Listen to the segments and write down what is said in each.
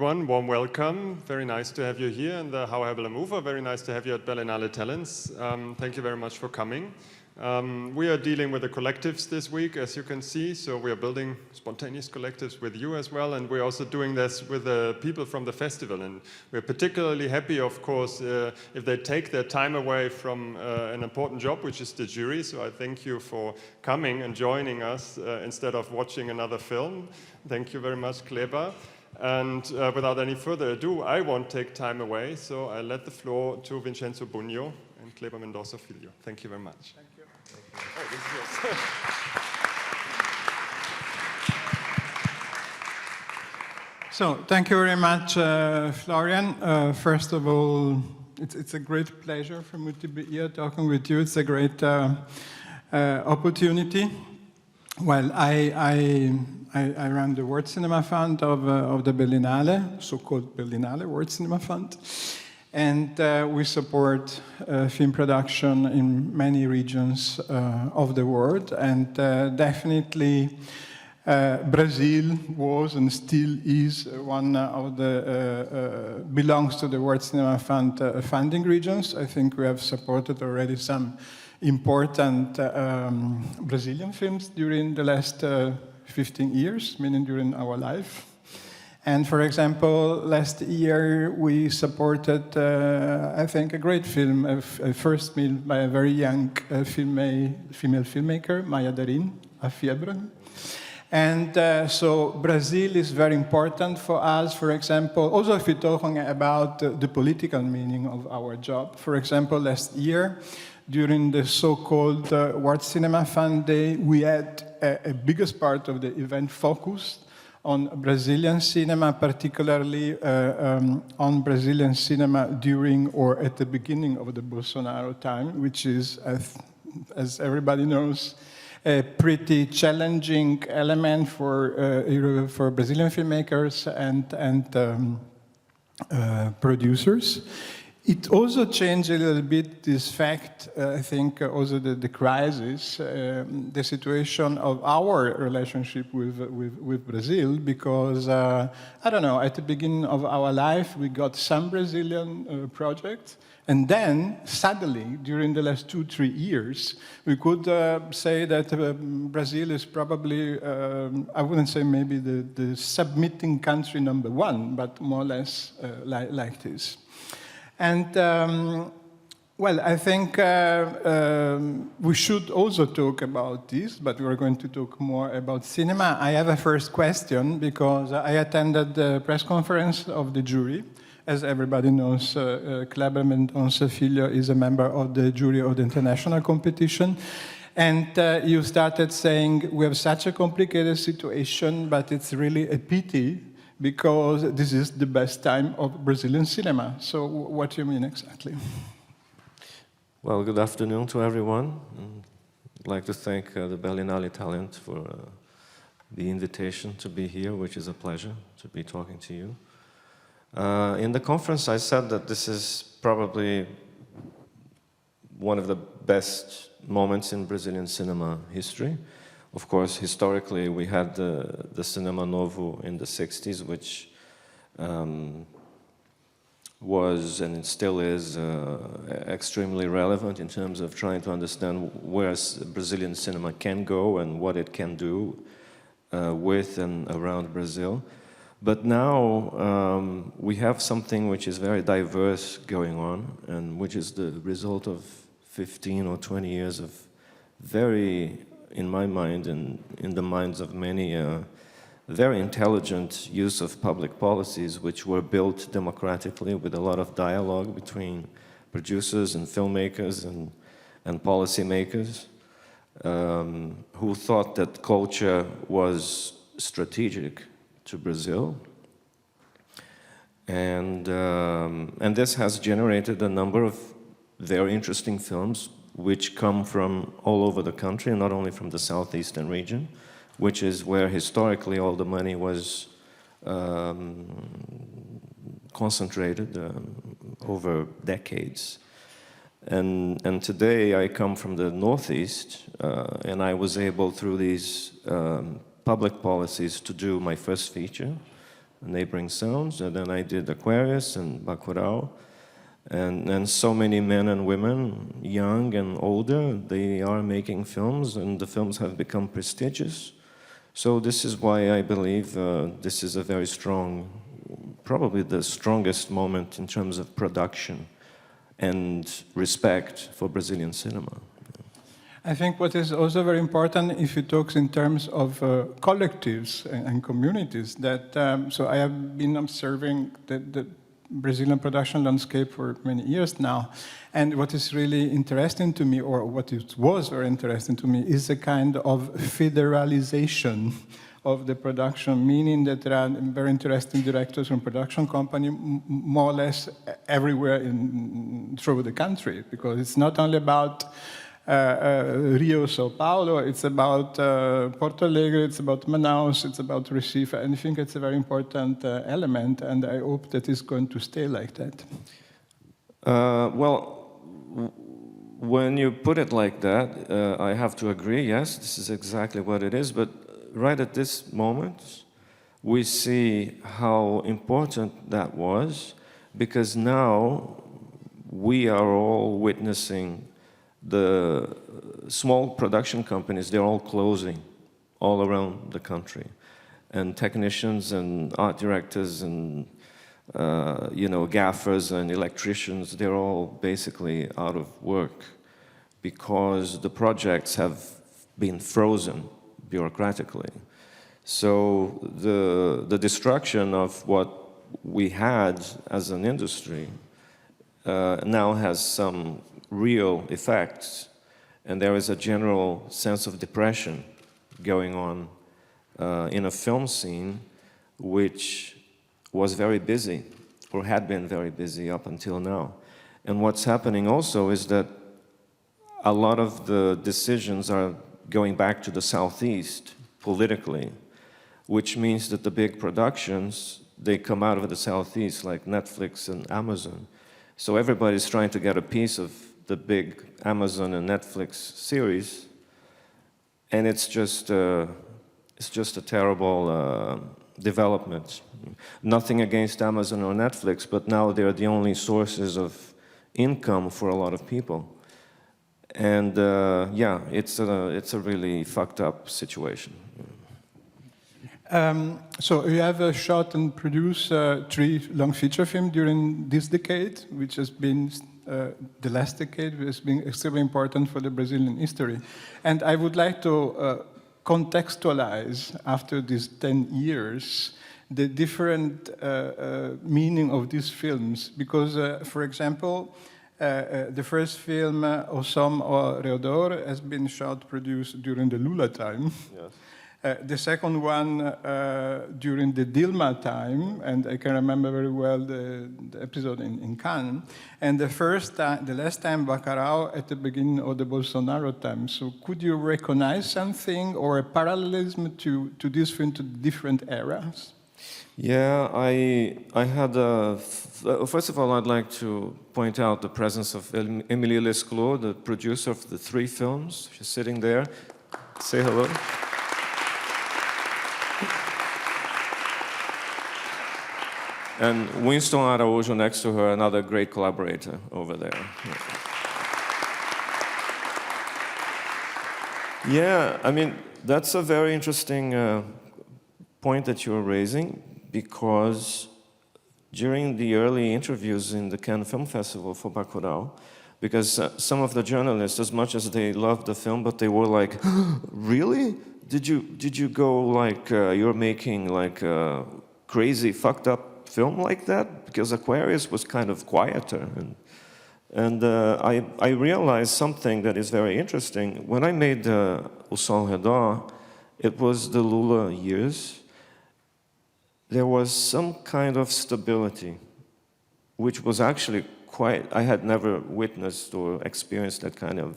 everyone. Warm welcome. Very nice to have you here in the How Hebel Mover. Very nice to have you at Berlinale Talents. Thank you very much for coming. We are dealing with the collectives this week, as you can see. So we are building spontaneous collectives with you as well. And we're also doing this with the people from the festival. And we're particularly happy, of course, if they take their time away from an important job, which is the jury. So I thank you for coming and joining us instead of watching another film. Thank you very much, Kleber. And without any further ado, I won't take time away, so I let the floor to Vincenzo Bugno and Kleber Mendonça Filho. Thank you very much. Thank you. Oh, this is yours. So, thank you very much, Florian. First of all, it's a great pleasure for me to be here talking with you. It's a great opportunity. Well, I run the World Cinema Fund of the Berlinale, so-called Berlinale World Cinema Fund. And we support film production in many regions of the world. And definitely Brazil was and still is one of the, belongs to the World Cinema Fund funding regions. I think we have supported already some important Brazilian films during the last 15 years, meaning during our life. And for example, last year we supported, I think, a great film, a first film by a very young female filmmaker, Maya Darin, A Fiebre. And so Brazil is very important for us, for example, also if we're talking about the political meaning of our job. For example, last year, during the so-called World Cinema Fund Day, we had a biggest part of the event focused on Brazilian cinema, particularly on Brazilian cinema during or at the beginning of the Bolsonaro time, which is, as everybody knows, a pretty challenging element for Brazilian filmmakers and producers. It also changed a little bit this fact, I think, also the crisis, the situation of our relationship with Brazil, because, I don't know, at the beginning of our life, we got some Brazilian projects, and then, suddenly, during the last 2-3 years, we could say that Brazil is probably, I wouldn't say maybe the submitting country number one, but more or less like this. And, well, I think we should also talk about this, but we're going to talk more about cinema. I have a first question, because I attended the press conference of the jury. As everybody knows, Kleber Mendonça Filho is a member of the jury of the international competition. And you started saying, we have such a complicated situation, but it's really a pity because this is the best time of Brazilian cinema. So what do you mean exactly? Well, good afternoon to everyone. I'd like to thank the Berlinale Talents for the invitation to be here, which is a pleasure to be talking to you. In the conference, I said that this is probably one of the best moments in Brazilian cinema history. Of course, historically, we had the Cinema Novo in the 60s, which was, and it still is, extremely relevant in terms of trying to understand where Brazilian cinema can go and what it can do with and around Brazil. But now we have something which is very diverse going on, and which is the result of 15 or 20 years of very, in my mind and in the minds of many, very intelligent use of public policies which were built democratically with a lot of dialogue between producers and filmmakers and policymakers who thought that culture was strategic to Brazil. And this has generated a number of very interesting films which come from all over the country, and not only from the southeastern region, which is where historically all the money was concentrated over decades. And today I come from the Northeast, and I was able, through these public policies, to do my first feature, neighboring sounds, and then I did Aquarius and Bacurau. And so many men and women, young and older, they are making films, and the films have become prestigious. So this is why I believe this is a very strong, probably the strongest moment in terms of production and respect for Brazilian cinema. I think what is also very important, if you talk in terms of collectives and communities, that so I have been observing the Brazilian production landscape for many years now, and what is really interesting to me, or what it was very interesting to me, is a kind of federalization of the production, meaning that there are very interesting directors from production company more or less everywhere through the country, because it's not only about Rio, Sao Paulo, it's about Porto Alegre, it's about Manaus, it's about Recife, and I think it's a very important element, and I hope that it's going to stay like that. Well, when you put it like that, I have to agree, yes, this is exactly what it is, but right at this moment, we see how important that was, because now we are all witnessing the small production companies, they're all closing all around the country. And technicians and art directors and gaffers and electricians, they're all basically out of work because the projects have been frozen bureaucratically. So the destruction of what we had as an industry now has some real effects, and there is a general sense of depression going on in a film scene which was very busy, or had been very busy up until now. And what's happening also is that a lot of the decisions are going back to the Southeast politically, which means that the big productions, they come out of the Southeast, like Netflix and Amazon. So everybody's trying to get a piece of the big Amazon and Netflix series, and it's just a terrible development. Nothing against Amazon or Netflix, but now they're the only sources of income for a lot of people. And yeah, it's a really fucked up situation. So you have shot and produced 3 long feature films during this decade, which has been the last decade, has been extremely important for the Brazilian history. And I would like to contextualize, after these 10 years, the different meaning of these films. Because, for example, the first film, O Som ao Redor, has been shot, produced during the Lula time. Yes. The second one during the Dilma time, and I can remember very well the episode in Cannes. And the last time, Bacurau, at the beginning of the Bolsonaro time. So could you recognize something or a parallelism to this film, to different eras? Yeah, I had first of all, I'd like to point out the presence of Emilie Lesclos, the producer of the 3 films. She's sitting there. Say hello. And Winston Araújo next to her, another great collaborator over there. Yeah, I mean, that's a very interesting point that you're raising, because during the early interviews in the Cannes Film Festival for Bacurau, because some of the journalists, as much as they loved the film, but they were like, really? Did you go like, you're making like a crazy, fucked up film like that? Because Aquarius was kind of quieter. And I realized something that is very interesting. When I made O Som ao Redor, it was the Lula years. There was some kind of stability, which was actually I had never witnessed or experienced that kind of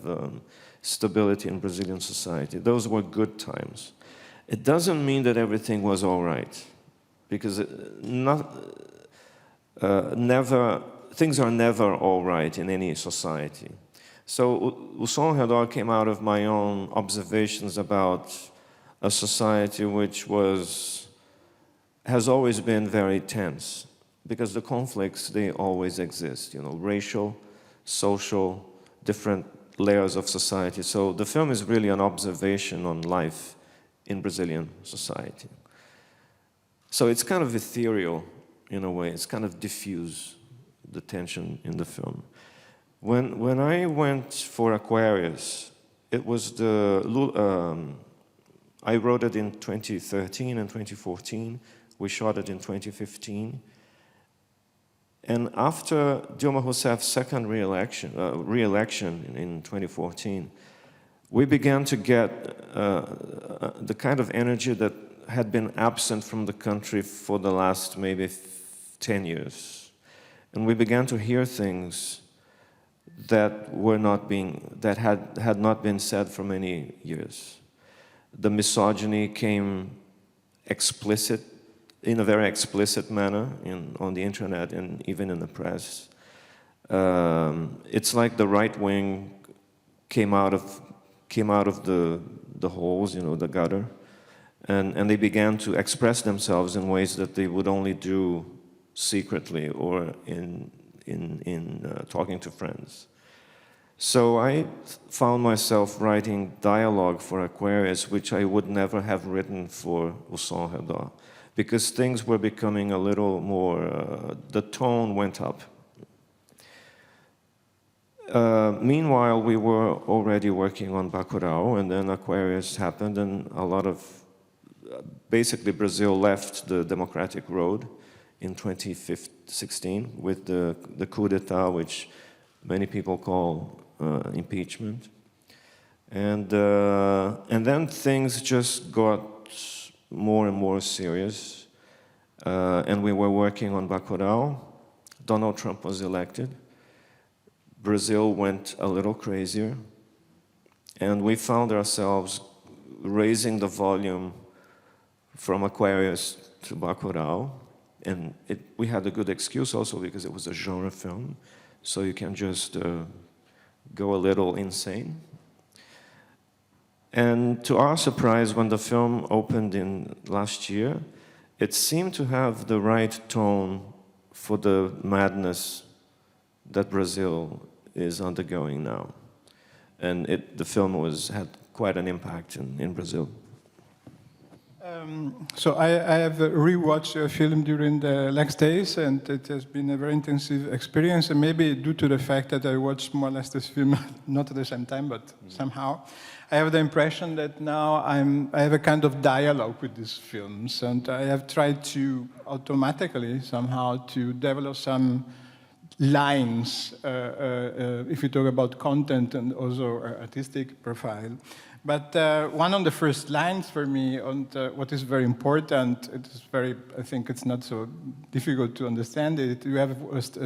stability in Brazilian society. Those were good times. It doesn't mean that everything was all right, because things are never all right in any society. So O Som ao Redor came out of my own observations about a society which was has always been very tense, because the conflicts, they always exist, you know, racial, social, different layers of society. So the film is really an observation on life in Brazilian society. So it's kind of ethereal in a way, it's kind of diffuse, the tension in the film. When I went for Aquarius, it was I wrote it in 2013 and 2014. We shot it in 2015. And after Dilma Rousseff's second re-election in 2014, we began to get the kind of energy that had been absent from the country for the last maybe 10 years. And we began to hear things that had not been said for many years. The misogyny came explicit, in a very explicit manner on the internet and even in the press. It's like the right wing came out of the holes, you know, the gutter, and they began to express themselves in ways that they would only do secretly or in talking to friends. So I found myself writing dialogue for Aquarius, which I would never have written for O Som ao Redor, because things were becoming a little more, the tone went up. Meanwhile, we were already working on Bacurau, and then Aquarius happened, and a lot of, basically Brazil left the democratic road in 2016 with the coup d'etat, which many people call impeachment. And then things just got more and more serious, and we were working on Bacurau. Donald Trump was elected. Brazil went a little crazier, and we found ourselves raising the volume from Aquarius to Bacurau, and we had a good excuse also because it was a genre film, so you can just go a little insane. And to our surprise, when the film opened in last year, it seemed to have the right tone for the madness that Brazil is undergoing now. And the film had quite an impact in Brazil. So I have rewatched your film during the next days, and it has been a very intensive experience, and maybe due to the fact that I watched more or less this film, not at the same time, but somehow, I have the impression that now I have a kind of dialogue with these films, and I have tried to automatically somehow to develop some lines, if we talk about content and also artistic profile. But one of the first lines for me on what is very important, I think it's not so difficult to understand it. You have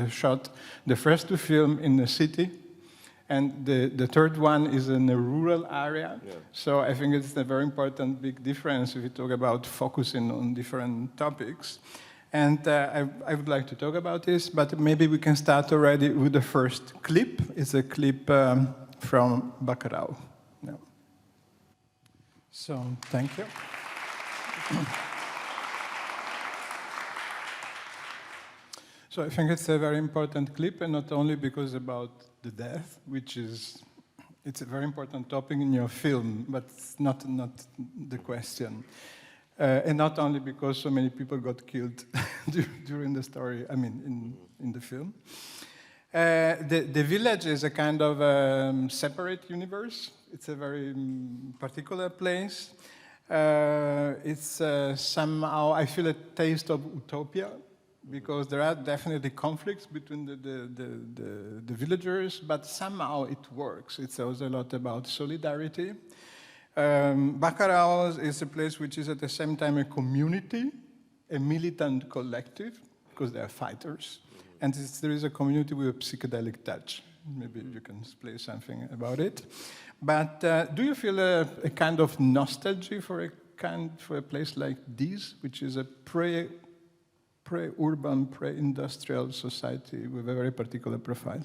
shot the first two films in the city, and the third one is in a rural area. Yeah. So I think it's a very important big difference if you talk about focusing on different topics. And I would like to talk about this, but maybe we can start already with the first clip. It's a clip from Bacurau. Yeah. So, thank you. So I think it's a very important clip, and not only because about the death, it's a very important topic in your film, but it's not the question. And not only because so many people got killed during the story, in the film. The village is a kind of separate universe. It's a very particular place. It's somehow, I feel a taste of utopia, because there are definitely conflicts between the villagers, but somehow it works. It's also a lot about solidarity. Bacurau is a place which is at the same time a community, a militant collective, because they are fighters, and there is a community with a psychedelic touch. Maybe you can explain something about it. But do you feel a kind of nostalgia for a place like this, which is a pre-urban, pre-industrial society with a very particular profile?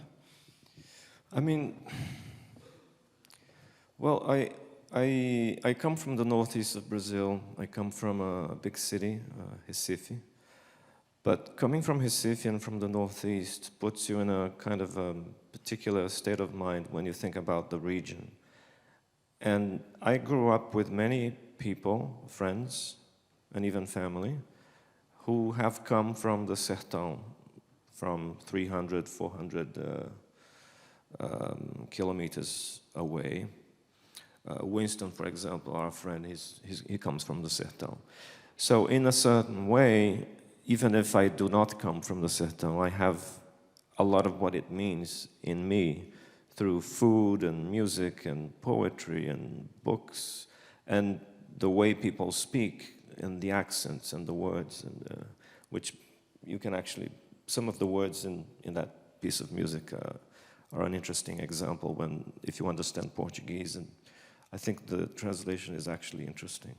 Well, I come from the northeast of Brazil. I come from a big city, Recife. But coming from Recife and from the northeast puts you in a kind of particular state of mind when you think about the region. And I grew up with many people, friends, and even family, who have come from the sertão, from 300, 400 kilometers away. Winston, for example, our friend, he comes from the sertão. So in a certain way, even if I do not come from the sertão, I have a lot of what it means in me through food and music and poetry and books and the way people speak and the accents and the words, and which you can actually, some of the words in that piece of music are an interesting example if you understand Portuguese, and I think the translation is actually interesting.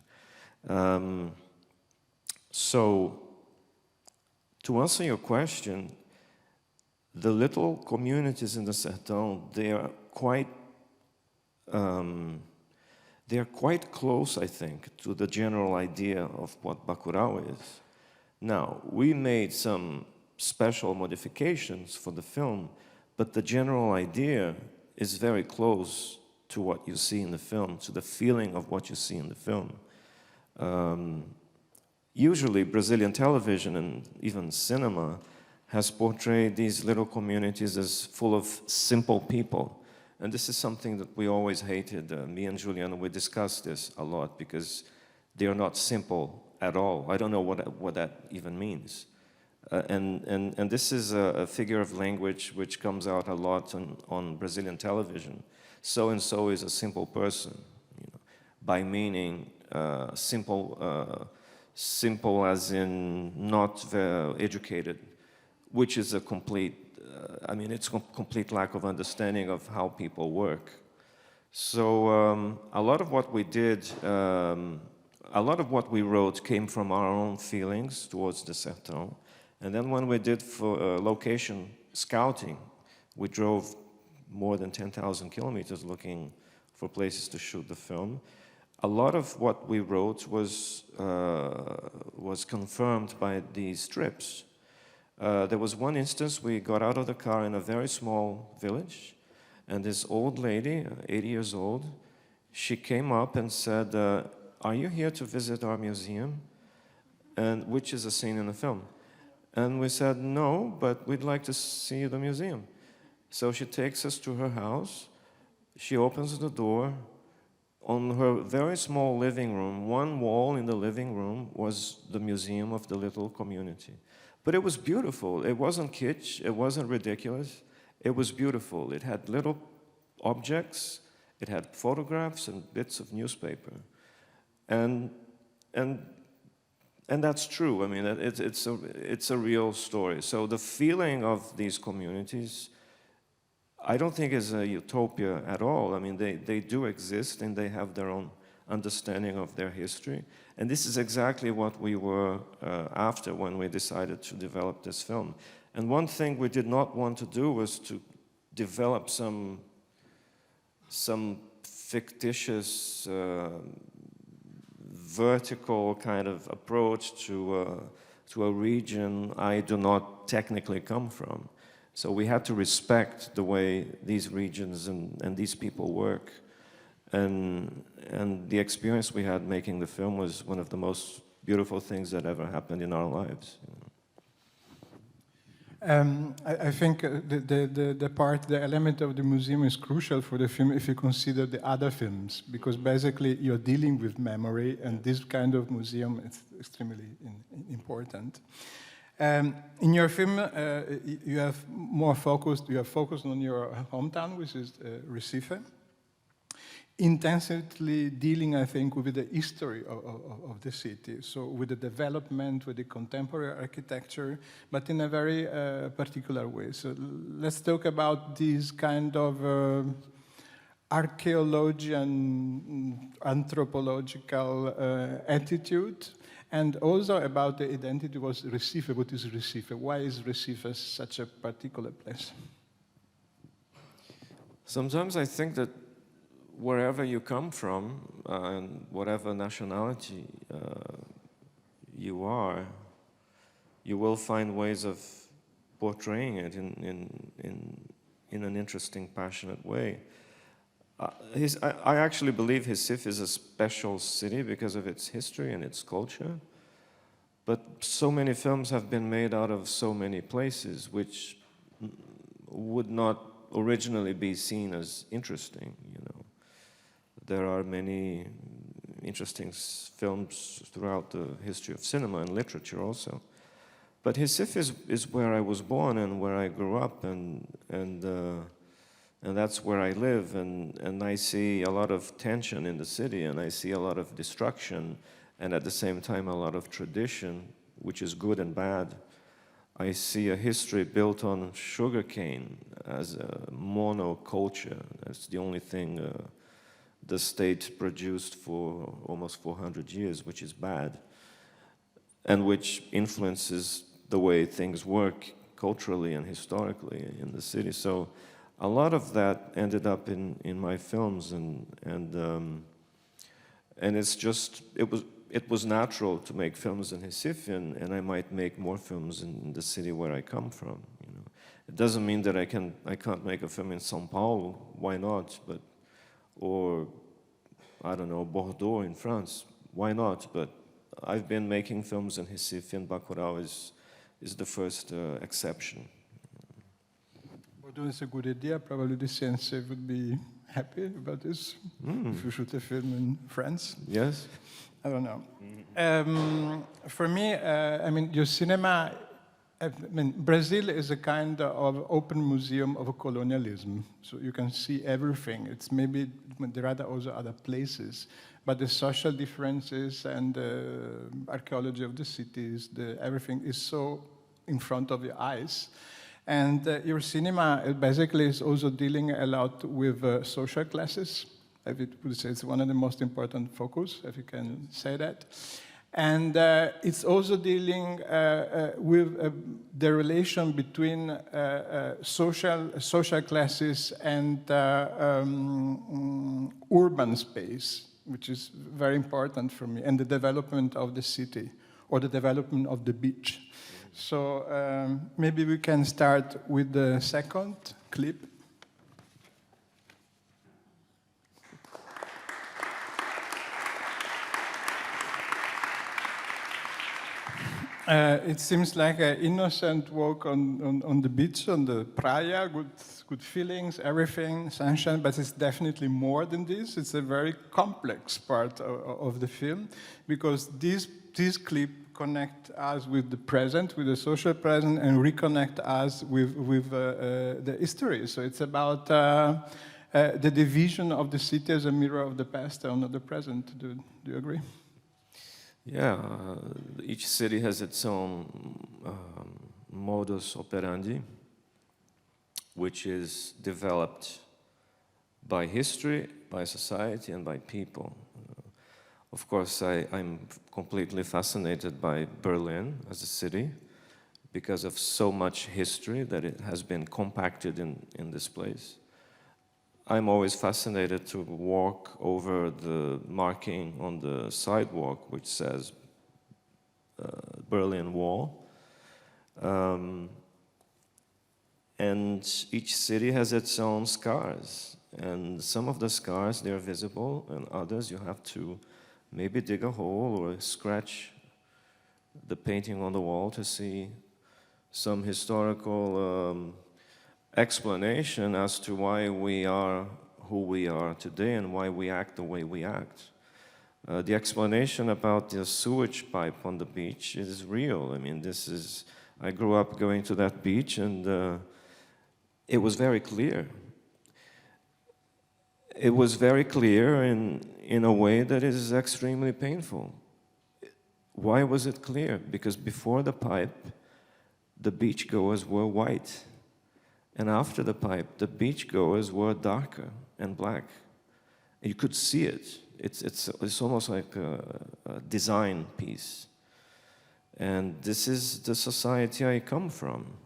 So, to answer your question, the little communities in the sertão, they are quite close, I think, to the general idea of what Bacurau is. Now, we made some special modifications for the film, but the general idea is very close to what you see in the film, to the feeling of what you see in the film. Usually, Brazilian television and even cinema has portrayed these little communities as full of simple people. And this is something that we always hated. Me and Juliana, we discussed this a lot because they are not simple at all. I don't know what that even means. And this is a figure of language which comes out a lot on Brazilian television. So-and-so is a simple person, by meaning simple as in not very educated, which is a complete, it's a complete lack of understanding of how people work. So a lot of what we did, a lot of what we wrote came from our own feelings towards the sertão. And then when we did for location scouting, we drove more than 10,000 kilometers looking for places to shoot the film. A lot of what we wrote was confirmed by these trips. There was one instance, we got out of the car in a very small village, and this old lady, 80 years old, she came up and said, are you here to visit our museum? And which is a scene in the film. And we said, no, but we'd like to see the museum. So she takes us to her house, she opens the door. On her very small living room, one wall in the living room was the museum of the little community. But it was beautiful. It wasn't kitsch, it wasn't ridiculous. It was beautiful. It had little objects, it had photographs and bits of newspaper. And that's true. I mean, it's a real story. So the feeling of these communities, I don't think is a utopia at all. I mean, they do exist and they have their own understanding of their history. And this is exactly what we were after when we decided to develop this film. And one thing we did not want to do was to develop some fictitious vertical kind of approach to a region I do not technically come from. So we had to respect the way these regions and these people work. And the experience we had making the film was one of the most beautiful things that ever happened in our lives. I think the element of the museum is crucial for the film if you consider the other films, because basically you're dealing with memory, and this kind of museum is extremely important. In your film, you have focused on your hometown, which is Recife, intensively dealing, I think, with the history of the city, so with the development, with the contemporary architecture, but in a very particular way. So let's talk about this kind of archaeology and anthropological attitude, and also about the identity was Recife. What is Recife? Why is Recife such a particular place? Sometimes I think that wherever you come from and whatever nationality you are, you will find ways of portraying it in an interesting, passionate way. I actually believe Recife is a special city because of its history and its culture. But so many films have been made out of so many places which would not originally be seen as interesting, you know. There are many interesting films throughout the history of cinema and literature also. But Recife is where I was born and where I grew up, and that's where I live, and I see a lot of tension in the city, and I see a lot of destruction, and at the same time a lot of tradition, which is good and bad. I see a history built on sugarcane as a monoculture. That's the only thing the state produced for almost 400 years, which is bad, and which influences the way things work culturally and historically in the city. So a lot of that ended up in my films, and it's just, it was natural to make films in Recife, and I might make more films in the city where I come from. You know, it doesn't mean that I can't make a film in São Paulo. Why not? But, or I don't know, Bordeaux in France. Why not? But I've been making films in Recife, and Bacurau is the first exception. Bordeaux is a good idea. Probably the CNC would be happy about this if you shoot a film in France. Yes. I don't know. For me, I mean, your cinema, I mean, Brazil is a kind of open museum of colonialism. So you can see everything. It's maybe, there are also other places, but the social differences and the archaeology of the cities, everything is so in front of your eyes. And your cinema basically is also dealing a lot with social classes. I would say it's one of the most important focus, if you can say that. And it's also dealing with the relation between social classes and urban space, which is very important for me, and the development of the city, or the development of the beach. So maybe we can start with the second clip. It seems like an innocent walk on the beach, on the praia, good feelings, everything, sunshine, but it's definitely more than this. It's a very complex part of the film, because this clip connect us with the present, with the social present, and reconnect us with the history. So it's about the division of the city as a mirror of the past and of the present. Do you agree? Yeah, each city has its own modus operandi, which is developed by history, by society, and by people. Of course, I'm completely fascinated by Berlin as a city because of so much history that it has been compacted in this place. I'm always fascinated to walk over the marking on the sidewalk which says Berlin Wall. And each city has its own scars. And some of the scars, they're visible, and others you have to maybe dig a hole or scratch the painting on the wall to see some historical explanation as to why we are who we are today and why we act the way we act. The explanation about the sewage pipe on the beach is real. I mean, I grew up going to that beach, and it was very clear. It was very clear in a way that is extremely painful. Why was it clear? Because before the pipe, the beachgoers were white. And after the pipe, the beachgoers were darker and black. You could see it. It's almost like a design piece. And this is the society I come from.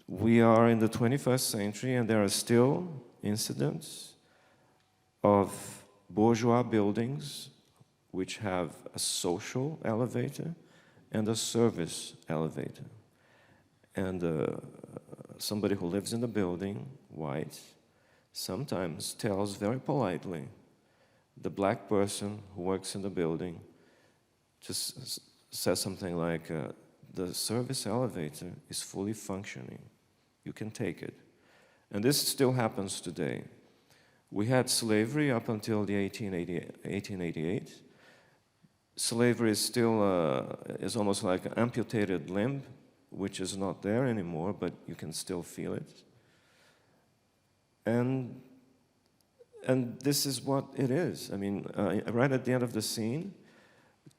We are in the 21st century, and there are still incidents of bourgeois buildings which have a social elevator and a service elevator. And somebody who lives in the building, white, sometimes tells very politely the black person who works in the building, just says something like, the service elevator is fully functioning. You can take it. And this still happens today. We had slavery up until the 1888. Slavery is still is almost like an amputated limb, which is not there anymore, but you can still feel it. And this is what it is. I mean, right at the end of the scene,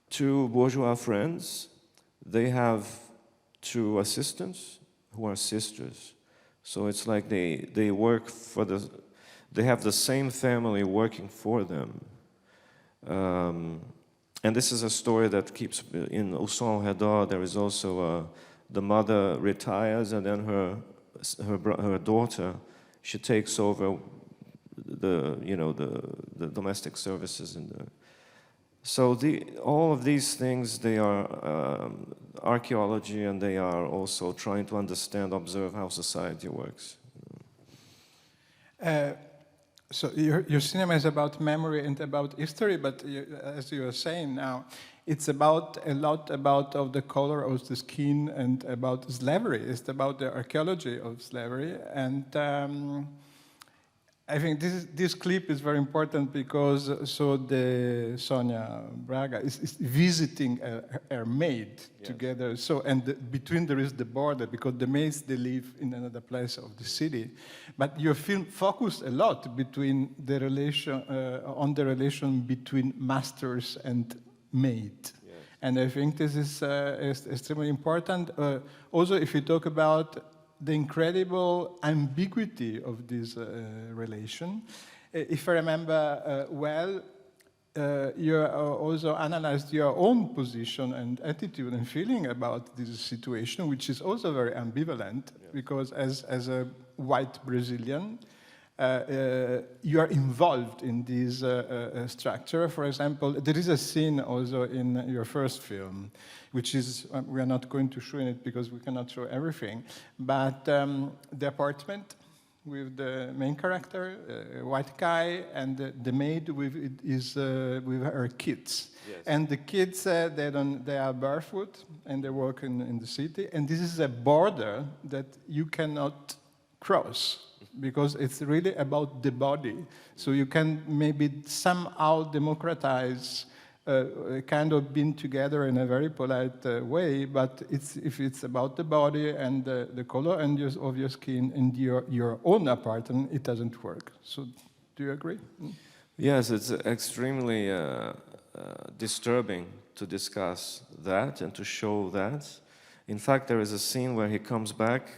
two bourgeois friends, they have two assistants who are sisters. So it's like they work for they have the same family working for them. And this is a story that keeps, in Usson Redor, there is also the mother retires, and then her daughter, she takes over the domestic services. So all of these things, they are archaeology, and they are also trying to understand, observe how society works. So your cinema is about memory and about history, but as you are saying now, it's about a lot about of the color of the skin and about slavery. It's about the archaeology of slavery, and I think this clip is very important because the Sonia Braga is visiting her maid together. So between there is the border because the maids they live in another place of the city. But your film focused a lot between the relation on the relation between masters and maid. Yes. And I think this is extremely important. Also, if you talk about the incredible ambiguity of this relation. If I remember well, you also analyzed your own position and attitude and feeling about this situation, which is also very ambivalent, because as a white Brazilian, you are involved in this structure. For example, there is a scene also in your first film, which is, we are not going to show it because we cannot show everything, but the apartment with the main character, a white guy, and the maid with her kids. Yes. And the kids, they are barefoot, and they work in the city, and this is a border that you cannot cross, because it's really about the body. So you can maybe somehow democratize kind of being together in a very polite way, but if it's about the body and the color and of your skin and your own apartment, it doesn't work. So do you agree? Yes, it's extremely disturbing to discuss that and to show that. In fact, there is a scene where he comes back.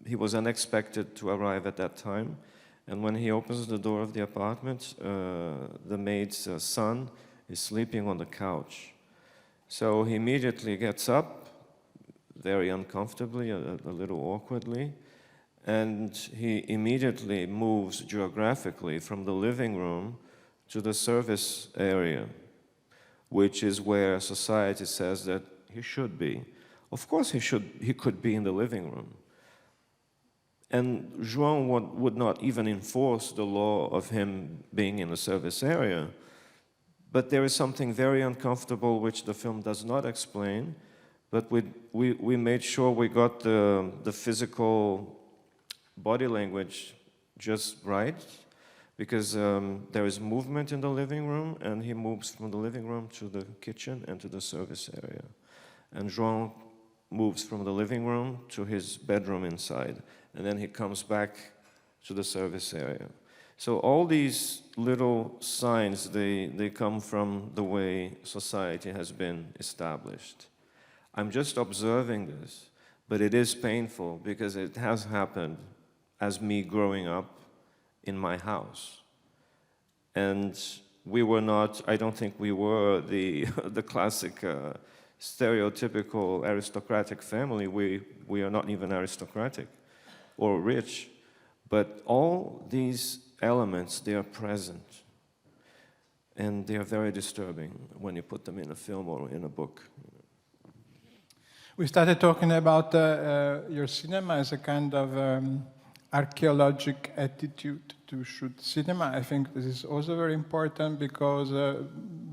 He was unexpected to arrive at that time, and when he opens the door of the apartment, the maid's son is sleeping on the couch. So he immediately gets up, very uncomfortably, a little awkwardly, and he immediately moves geographically from the living room to the service area, which is where society says that he should be. Of course he could be in the living room. And João would not even enforce the law of him being in the service area. But there is something very uncomfortable which the film does not explain, but we made sure we got the physical body language just right, because there is movement in the living room, and he moves from the living room to the kitchen and to the service area. And João moves from the living room to his bedroom inside, and then he comes back to the service area. So all these little signs, they come from the way society has been established. I'm just observing this, but it is painful because it has happened as me growing up in my house. And we were not, I don't think we were the classic stereotypical aristocratic family. We are not even aristocratic or rich, but all these elements, they are present. And they are very disturbing when you put them in a film or in a book. We started talking about your cinema as a kind of archaeologic attitude to shoot cinema. I think this is also very important because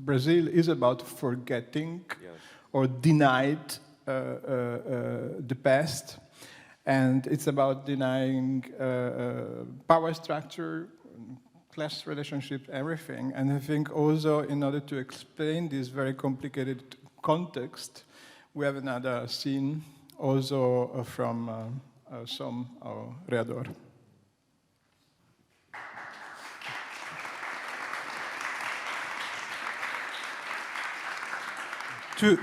Brazil is about forgetting or denied the past. And it's about denying power structure, class relationship, everything. And I think also in order to explain this very complicated context, we have another scene also from some redraw.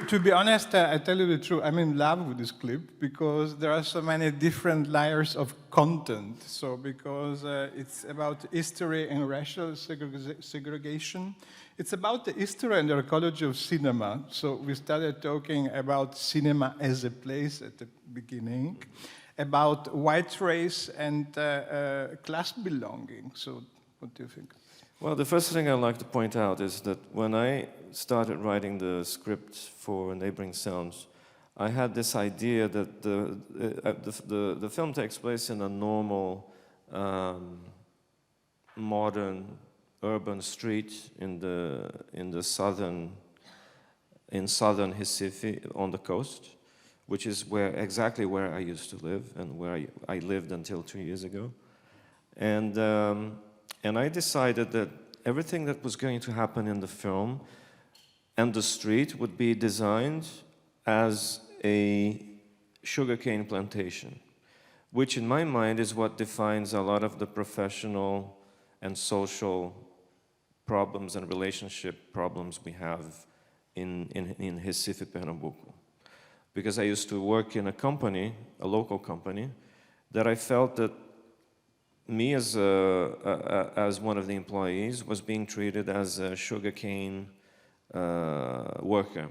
To be honest, I tell you the truth, I'm in love with this clip because there are so many different layers of content. So because it's about history and racial segregation, it's about the history and the archaeology of cinema. So we started talking about cinema as a place at the beginning, about white race and class belonging. So what do you think? Well, the first thing I'd like to point out is that when I started writing the script for Neighboring Sounds, I had this idea that the film takes place in a normal, modern, urban street in southern Recife on the coast, which is exactly where I used to live and where I lived until 2 years ago, and I decided that everything that was going to happen in the film and the street would be designed as a sugarcane plantation, which in my mind is what defines a lot of the professional and social problems and relationship problems we have in Recife, Pernambuco. Because I used to work in a company, a local company, that I felt that me as one of the employees was being treated as a sugarcane worker,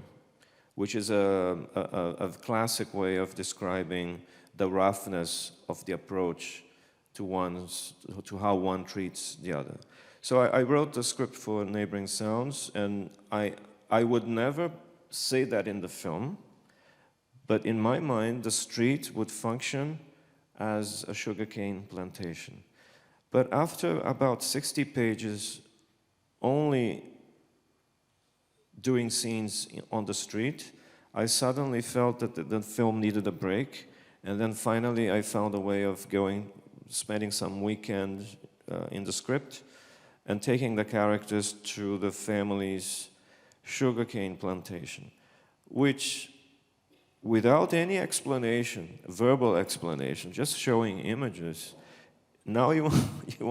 which is a classic way of describing the roughness of the approach to how one treats the other. So I wrote the script for Neighboring Sounds, and I would never say that in the film, but in my mind, the street would function as a sugarcane plantation. But after about 60 pages only doing scenes on the street, I suddenly felt that the film needed a break, and then finally I found a way of spending some weekend in the script and taking the characters to the family's sugarcane plantation, which, without any explanation, verbal explanation, just showing images, now you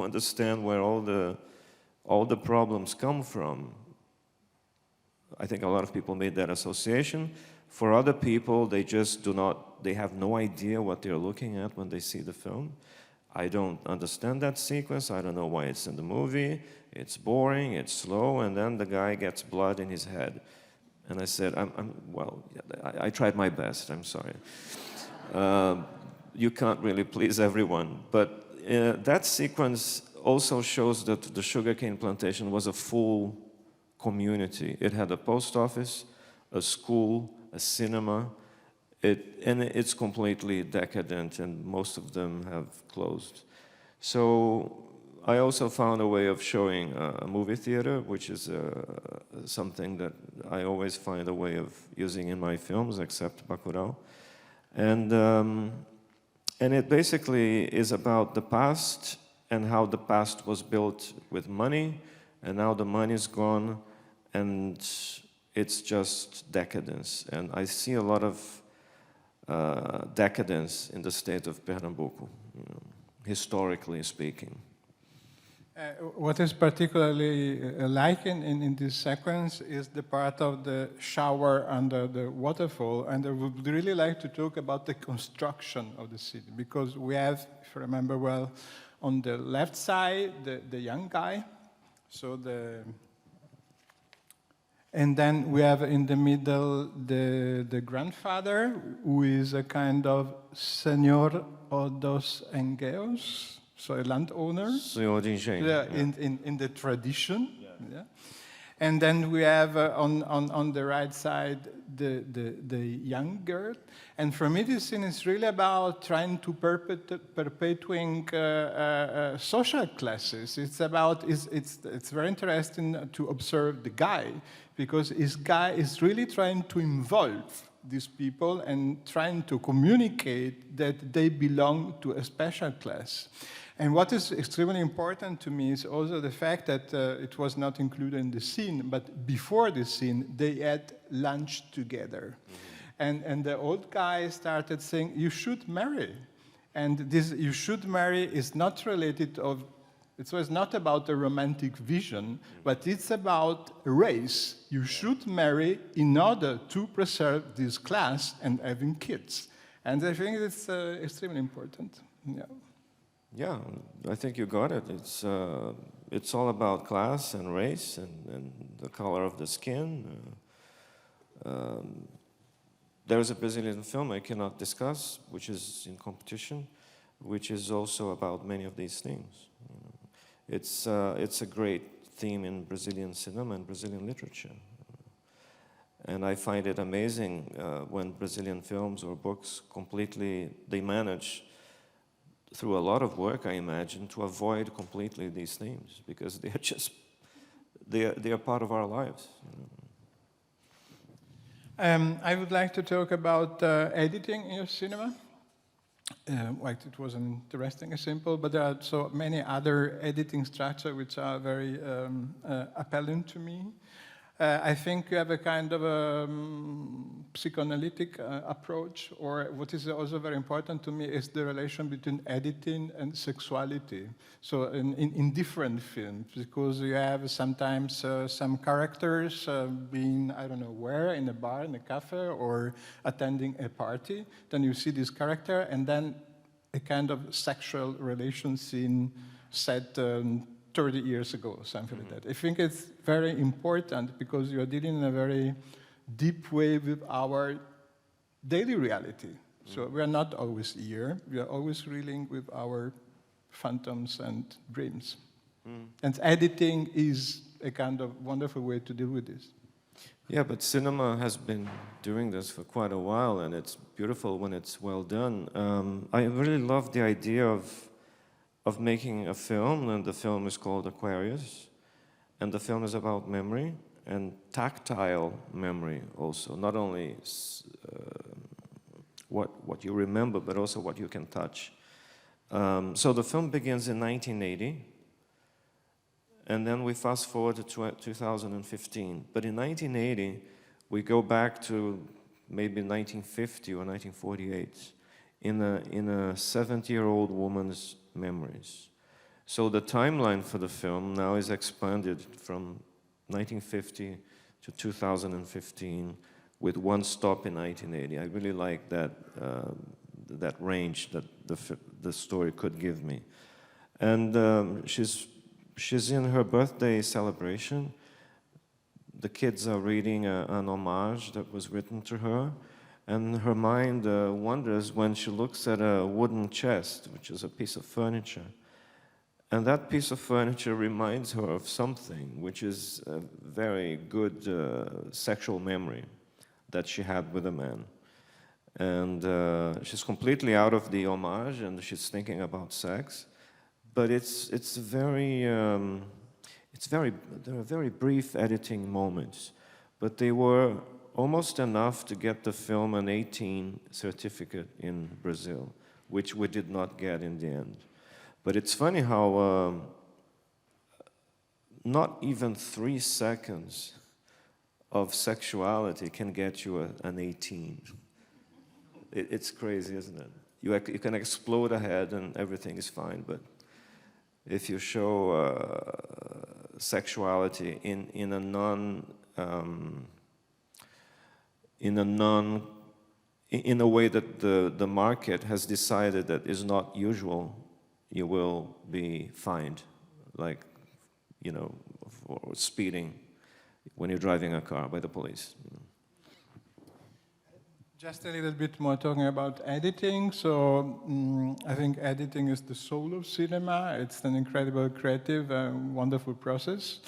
understand where all the problems come from. I think a lot of people made that association. For other people, they have no idea what they're looking at when they see the film. I don't understand that sequence. I don't know why it's in the movie. It's boring, it's slow, and then the guy gets blood in his head. And I said, I tried my best, I'm sorry. You can't really please everyone. But that sequence also shows that the sugarcane plantation was a full community. It had a post office, a school, a cinema, and it's completely decadent, and most of them have closed. So I also found a way of showing a movie theater, which is something that I always find a way of using in my films, except Bacurau. And it basically is about the past and how the past was built with money, and now the money's gone, and it's just decadence. And I see a lot of decadence in the state of Pernambuco, historically speaking. What is particularly in this sequence is the part of the shower under the waterfall, and I would really like to talk about the construction of the city, because we have, if I remember well, on the left side, the young guy, and then we have in the middle the grandfather, who is a kind of Senor dos Engeos, so a landowner. 所有的 Yeah, in the tradition. Yeah. And then we have on the right side the young girl. And for me, this scene is really about trying to perpetuating social classes. It's very interesting to observe the guy, because this guy is really trying to involve these people and trying to communicate that they belong to a special class. And what is extremely important to me is also the fact that it was not included in the scene, but before the scene, they had lunch together. Mm-hmm. And the old guy started saying, you should marry. And this you should marry is not related of, it was not about a romantic vision, but it's about race. You should marry in order to preserve this class and having kids. And I think it's extremely important. Yeah. Yeah, I think you got it. It's all about class and race and the color of the skin. There's a Brazilian film I cannot discuss, which is in competition, which is also about many of these themes. It's a great theme in Brazilian cinema and Brazilian literature. And I find it amazing when Brazilian films or books they manage, through a lot of work, I imagine, to avoid completely these themes, because they are part of our lives. I would like to talk about editing in your cinema. It was an interesting example, but there are so many other editing structures which are very appealing to me. I think you have a kind of a psychoanalytic approach, or what is also very important to me is the relation between editing and sexuality. So in different films, because you have sometimes some characters being, I don't know where, in a bar, in a cafe, or attending a party. Then you see this character, and then a kind of sexual relation scene set 30 years ago, something like that. I think it's very important because you're dealing in a very deep way with our daily reality. So we are not always here. We are always dealing with our phantoms and dreams. And editing is a kind of wonderful way to deal with this. Yeah, but cinema has been doing this for quite a while, and it's beautiful when it's well done. I really love the idea of making a film, and the film is called Aquarius, and the film is about memory and tactile memory also, not only what you remember, but also what you can touch. So the film begins in 1980, and then we fast forward to 2015. But in 1980, we go back to maybe 1950 or 1948 in a 70-year-old woman's memories. So the timeline for the film now is expanded from 1950 to 2015 with one stop in 1980. I really like that range that the story could give me. And she's in her birthday celebration. The kids are reading an homage that was written to her, and her mind wanders when she looks at a wooden chest, which is a piece of furniture. And that piece of furniture reminds her of something, which is a very good sexual memory that she had with a man. And she's completely out of the homage, and she's thinking about sex. But there are very brief editing moments, but they were almost enough to get the film an 18 certificate in Brazil, which we did not get in the end. But it's funny how not even 3 seconds of sexuality can get you an 18. It's crazy, isn't it? You can explode ahead and everything is fine, but if you show sexuality in a way that the market has decided that is not usual, you will be fined, like, for speeding when you're driving a car by the police. Just a little bit more talking about editing. So I think editing is the soul of cinema. It's an incredible, creative, wonderful process.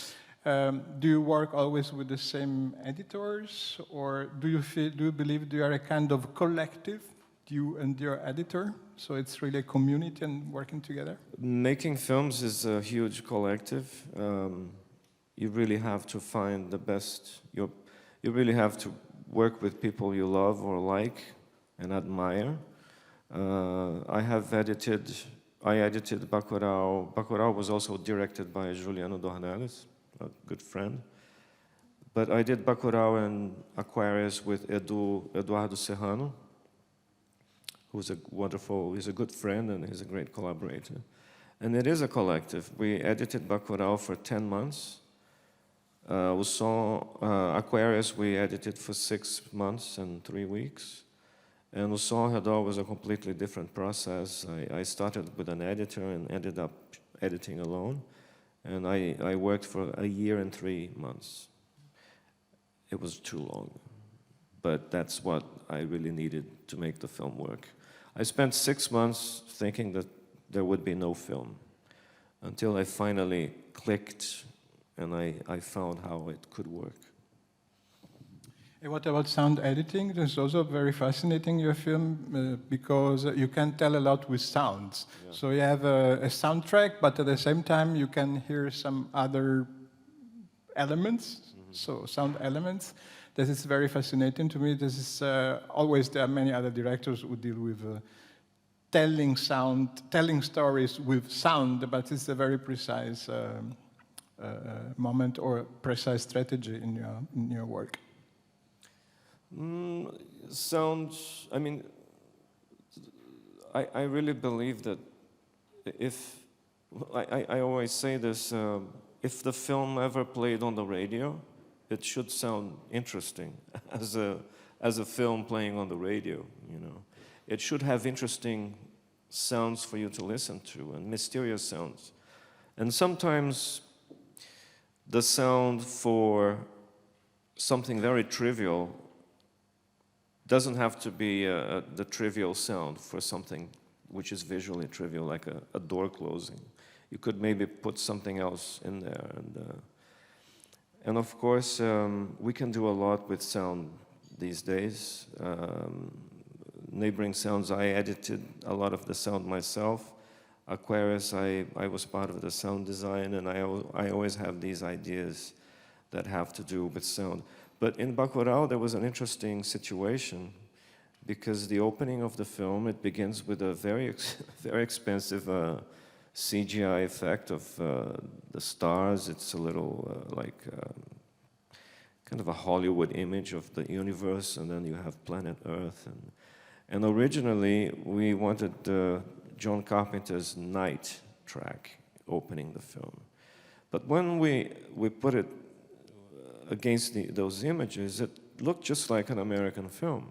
Do you work always with the same editors, or do you believe you are a kind of collective, you and your editor? So it's really a community and working together? Making films is a huge collective. You really have to find the best. You really have to work with people you love or like and admire. I edited Bacurau. Bacurau was also directed by Juliano Dornelles, a good friend. But I did Bacurau and Aquarius with Eduardo Serrano, who's he's a good friend and he's a great collaborator. And it is a collective. We edited Bacurau for 10 months. We saw Aquarius, we edited for 6 months and 3 weeks. And we saw Redraw was a completely different process. I started with an editor and ended up editing alone. And I worked for a year and 3 months. It was too long. But that's what I really needed to make the film work. I spent 6 months thinking that there would be no film, until I finally clicked and I found how it could work. And what about sound editing? This is also very fascinating, your film, because you can tell a lot with sounds. Yeah. So you have a soundtrack, but at the same time you can hear some other elements, so sound elements. This is very fascinating to me. This is always, there are many other directors who deal with telling stories with sound, but it's a very precise moment or precise strategy in your work. Sound, I mean, I really believe that if, I always say this, if the film ever played on the radio, it should sound interesting as a film playing on the radio, you know. It should have interesting sounds for you to listen to and mysterious sounds. And sometimes the sound for something very trivial doesn't have to be the trivial sound for something which is visually trivial, like a door closing. You could maybe put something else in there. And of course, we can do a lot with sound these days. Neighboring sounds, I edited a lot of the sound myself. Aquarius, I was part of the sound design, and I always have these ideas that have to do with sound. But in Bacurau, there was an interesting situation, because the opening of the film, it begins with a very expensive CGI effect of the stars. It's a little like kind of a Hollywood image of the universe, and then you have planet Earth. And originally, we wanted John Carpenter's Night track opening the film. But when we put it against those images, it looked just like an American film,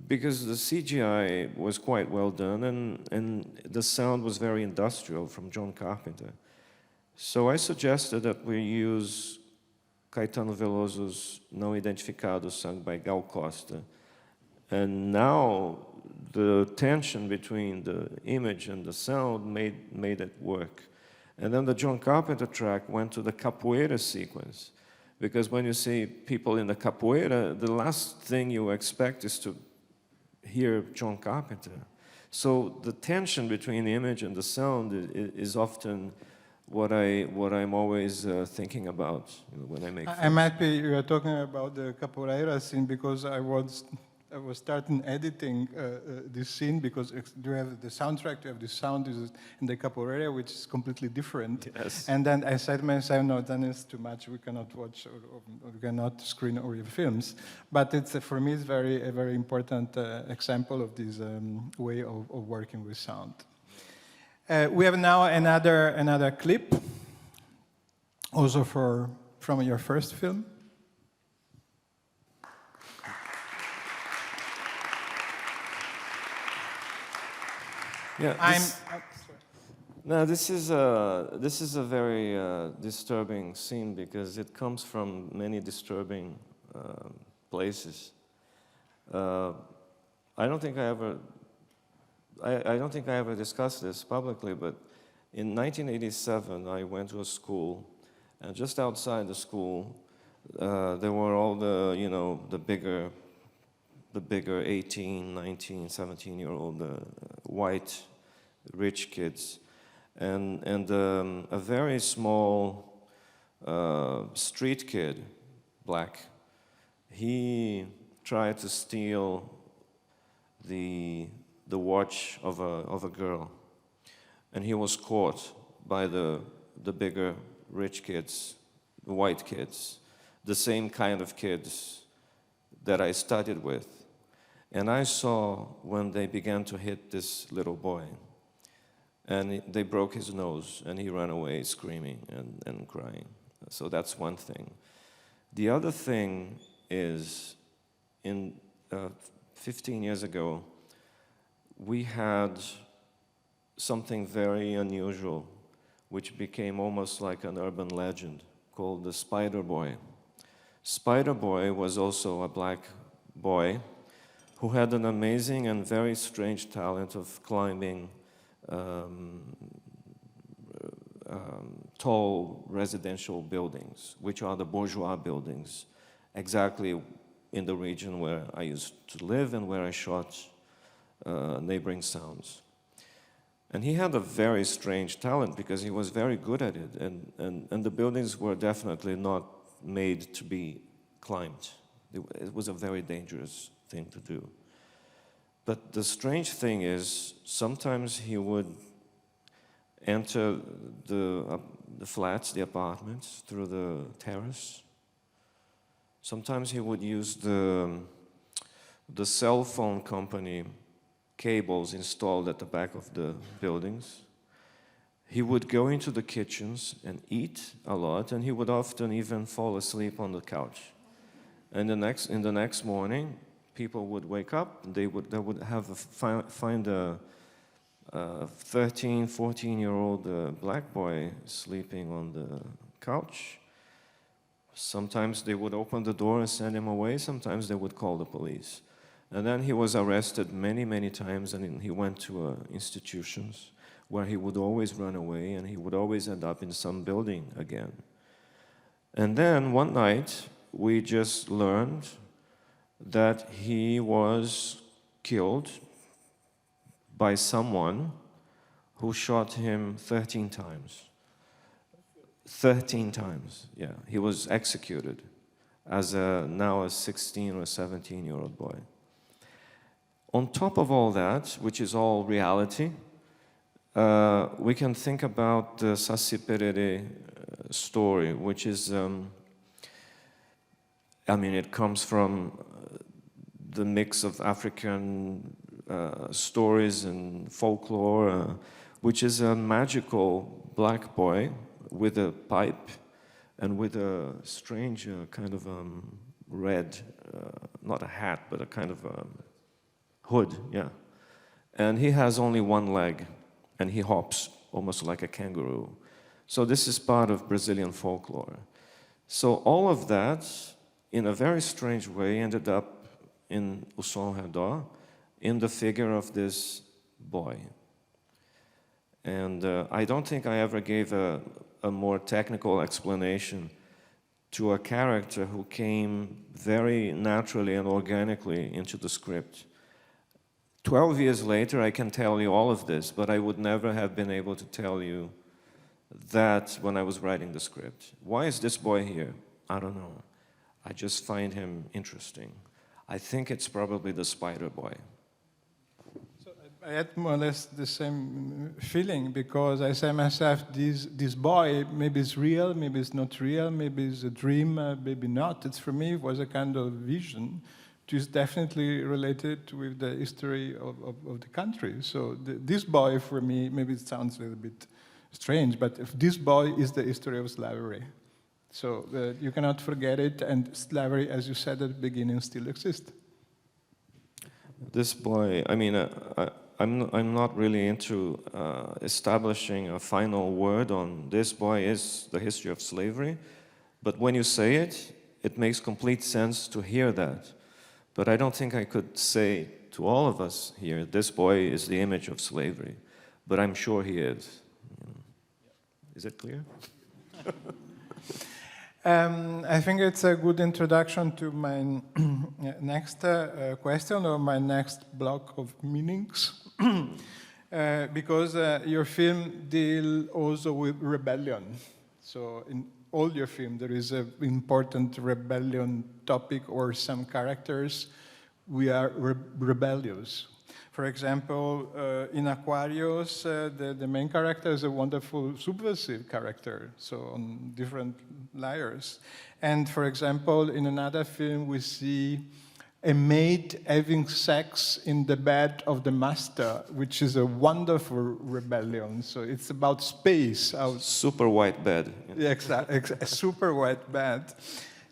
because the CGI was quite well done, and the sound was very industrial from John Carpenter. So I suggested that we use Caetano Veloso's Não Identificado, sung by Gal Costa. And now the tension between the image and the sound made it work. And then the John Carpenter track went to the capoeira sequence, because when you see people in the capoeira, the last thing you expect is to hear John Carpenter. So the tension between the image and the sound is often what I'm always thinking about, you know, when I make films. I'm happy you are talking about the capoeira scene, because I was starting editing this scene, because you have the soundtrack, you have the sound in the capoeira, which is completely different. Yes. And then I said to myself, no, then it's too much. We cannot watch or we cannot screen all your films. But it's for me, it's a very important example of this way of working with sound. We have now another clip, also from your first film. Yeah, this is a very disturbing scene, because it comes from many disturbing places. I don't think I don't think I ever discussed this publicly, but in 1987 I went to a school, and just outside the school there were all the, you know, the bigger 18, 19, 17-year-old white rich kids, and a very small street kid, black, he tried to steal the watch of a girl, and he was caught by the bigger rich kids, the white kids, the same kind of kids that I studied with. And I saw when they began to hit this little boy, and they broke his nose, and he ran away screaming and crying. So that's one thing. The other thing is, in 15 years ago, we had something very unusual, which became almost like an urban legend, called the Spider Boy. Spider Boy was also a black boy who had an amazing and very strange talent of climbing tall residential buildings, which are the bourgeois buildings, exactly in the region where I used to live and where I shot Neighbouring Sounds. And he had a very strange talent because he was very good at it, and the buildings were definitely not made to be climbed. It was a very dangerous thing to do. But the strange thing is, sometimes he would enter the flats, the apartments, through the terrace. Sometimes he would use the cell phone company cables installed at the back of the buildings. He would go into the kitchens and eat a lot, and he would often even fall asleep on the couch. And in the next morning, people would wake up, and they would find a 13, 14-year-old black boy sleeping on the couch. Sometimes they would open the door and send him away. Sometimes they would call the police. And then he was arrested many, many times, and he went to institutions where he would always run away, and he would always end up in some building again. And then one night, we just learned that he was killed by someone who shot him 13 times. 13 times, yeah. He was executed as now a 16 or 17-year-old boy. On top of all that, which is all reality, we can think about the Saci Pererê story, which is, I mean, it comes from the mix of African stories and folklore, which is a magical black boy with a pipe and with a strange kind of red, not a hat, but a kind of hood, yeah. And he has only one leg, and he hops almost like a kangaroo. So this is part of Brazilian folklore. So all of that, in a very strange way, ended up in O Som ao Redor, in the figure of this boy. And I don't think I ever gave a more technical explanation to a character who came very naturally and organically into the script. 12 years later, I can tell you all of this, but I would never have been able to tell you that when I was writing the script. Why is this boy here? I don't know. I just find him interesting. I think it's probably the spider boy. So I had more or less the same feeling, because I say myself, this boy, maybe it's real, maybe it's not real, maybe it's a dream, maybe not. It's, for me, it was a kind of vision, which is definitely related with the history of the country. So this boy, for me, maybe it sounds a little bit strange, but if this boy is the history of slavery. So you cannot forget it, and slavery, as you said at the beginning, still exists. This boy, I mean, I'm not really into establishing a final word on this boy is the history of slavery, but when you say it, it makes complete sense to hear that. But I don't think I could say to all of us here, this boy is the image of slavery. But I'm sure he is. Is it clear? I think it's a good introduction to my next question or my next block of meanings. Because your film deals also with rebellion. So in all your film, there is an important rebellion topic or some characters. We are rebellious. For example, in Aquarius, the main character is a wonderful subversive character, so on different layers. And for example, in another film, we see a maid having sex in the bed of the master, which is a wonderful rebellion. So it's about space. Super white bed. Yeah, exactly, a super white bed.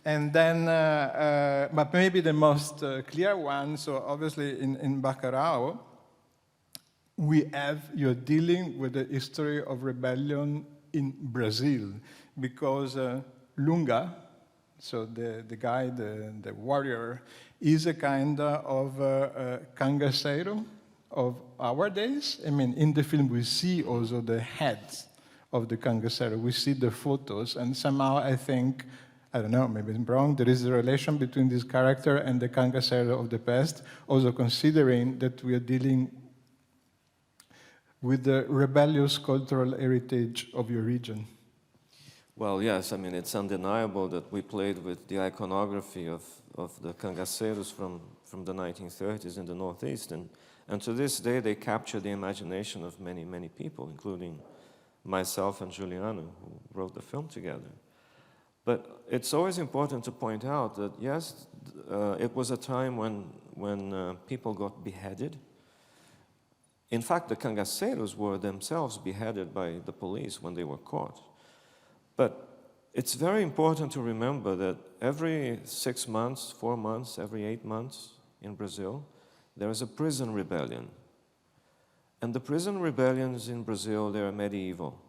And then, but maybe the most clear one, so obviously in Bacurau, you're dealing with the history of rebellion in Brazil, because Lunga, so the guy, the warrior, is a kind of cangaceiro of our days. I mean, in the film we see also the heads of the cangaceiro, we see the photos, and somehow I think, I don't know, maybe I'm wrong, there is a relation between this character and the cangaceiro of the past, also considering that we are dealing with the rebellious cultural heritage of your region. Well, yes, I mean, it's undeniable that we played with the iconography of the cangaceiros from the 1930s in the Northeast, and to this day they capture the imagination of many, many people, including myself and Juliano, who wrote the film together. But it's always important to point out that, yes, it was a time when people got beheaded. In fact, the cangaceiros were themselves beheaded by the police when they were caught. But it's very important to remember that every 6 months, 4 months, every 8 months in Brazil, there is a prison rebellion. And the prison rebellions in Brazil, they are medieval.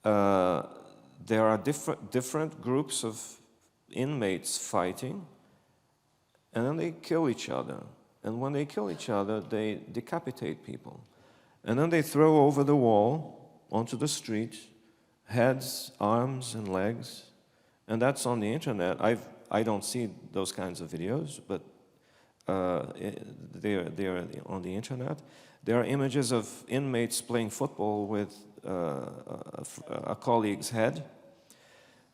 There are different groups of inmates fighting, and then they kill each other. And when they kill each other, they decapitate people. And then they throw over the wall, onto the street, heads, arms, and legs. And that's on the internet. I don't see those kinds of videos, but they're on the internet. There are images of inmates playing football with a colleague's head.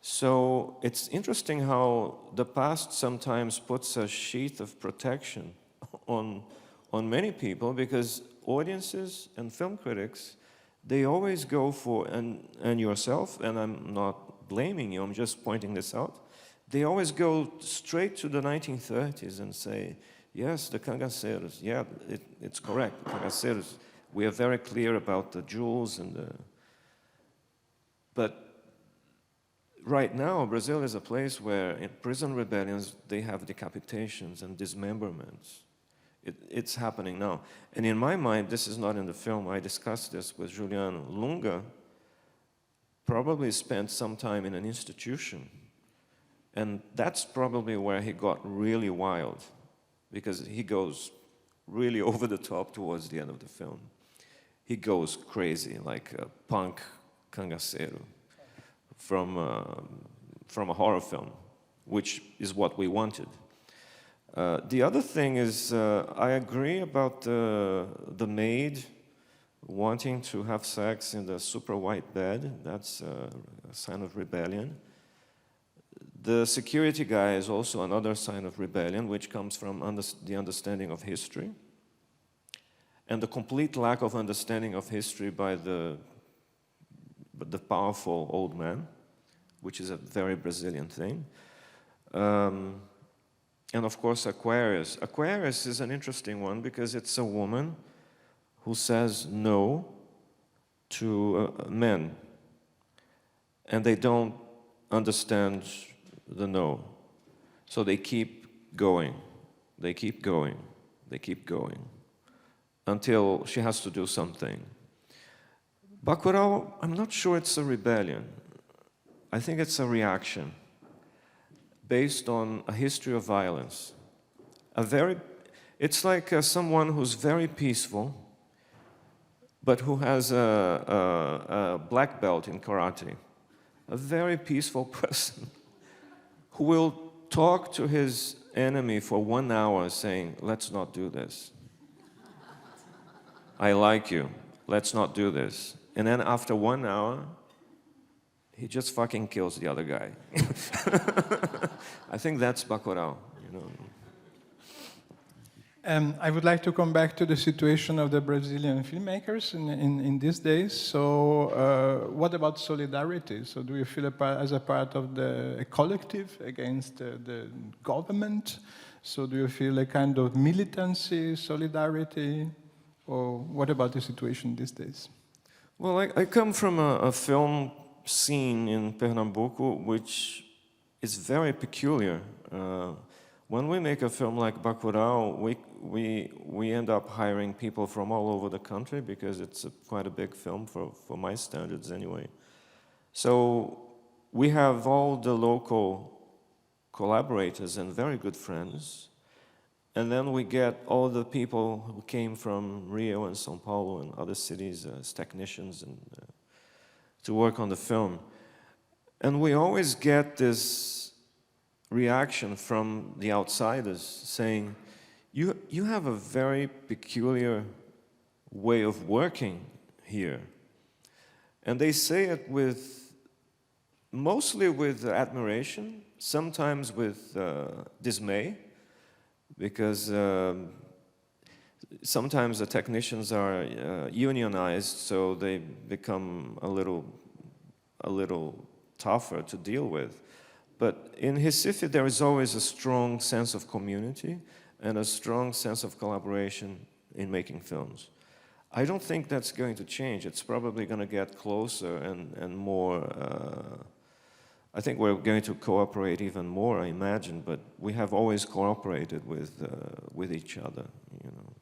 So it's interesting how the past sometimes puts a sheath of protection on many people, because audiences and film critics, they always go for, and yourself, and I'm not blaming you, I'm just pointing this out, they always go straight to the 1930s and say, yes, the cangaceiros, yeah, it's correct, the cangaceiros, we are very clear about the jewels and the... But right now, Brazil is a place where in prison rebellions, they have decapitations and dismemberments. It's happening now. And in my mind, this is not in the film, I discussed this with Juliano. Lunga probably spent some time in an institution. And that's probably where he got really wild, because he goes really over the top towards the end of the film. He goes crazy, like a punk cangaceiro from a horror film, which is what we wanted. The other thing is, I agree about the maid wanting to have sex in the super white bed. That's a sign of rebellion. The security guy is also another sign of rebellion, which comes from the understanding of history, and the complete lack of understanding of history by the powerful old man, which is a very Brazilian thing. And of course, Aquarius. Aquarius is an interesting one because it's a woman who says no to men, and they don't understand the no. So they keep going, they keep going, they keep going, until she has to do something. Bacurau, I'm not sure it's a rebellion. I think it's a reaction. based on a history of violence. It's like someone who's very peaceful, but who has a black belt in karate. A very peaceful person who will talk to his enemy for 1 hour saying, let's not do this. I like you, let's not do this. And then after 1 hour, he just fucking kills the other guy. I think that's Bacurau, you know. I would like to come back to the situation of the Brazilian filmmakers in these days. So, what about solidarity? So, do you feel as a part of a collective against the government? So, do you feel a kind of militancy, solidarity? Or what about the situation these days? Well, I come from a film scene in Pernambuco, which is very peculiar. When we make a film like Bacurau, we end up hiring people from all over the country because it's quite a big film for my standards anyway. So we have all the local collaborators and very good friends, and then we get all the people who came from Rio and São Paulo and other cities as technicians and to work on the film. And we always get this reaction from the outsiders saying, you have a very peculiar way of working here. And they say it mostly with admiration, sometimes with dismay, because sometimes the technicians are unionized, so they become a little tougher to deal with. But in Recife, there is always a strong sense of community and a strong sense of collaboration in making films. I don't think that's going to change. It's probably going to get closer and more. I think we're going to cooperate even more, I imagine, but we have always cooperated with each other, you know.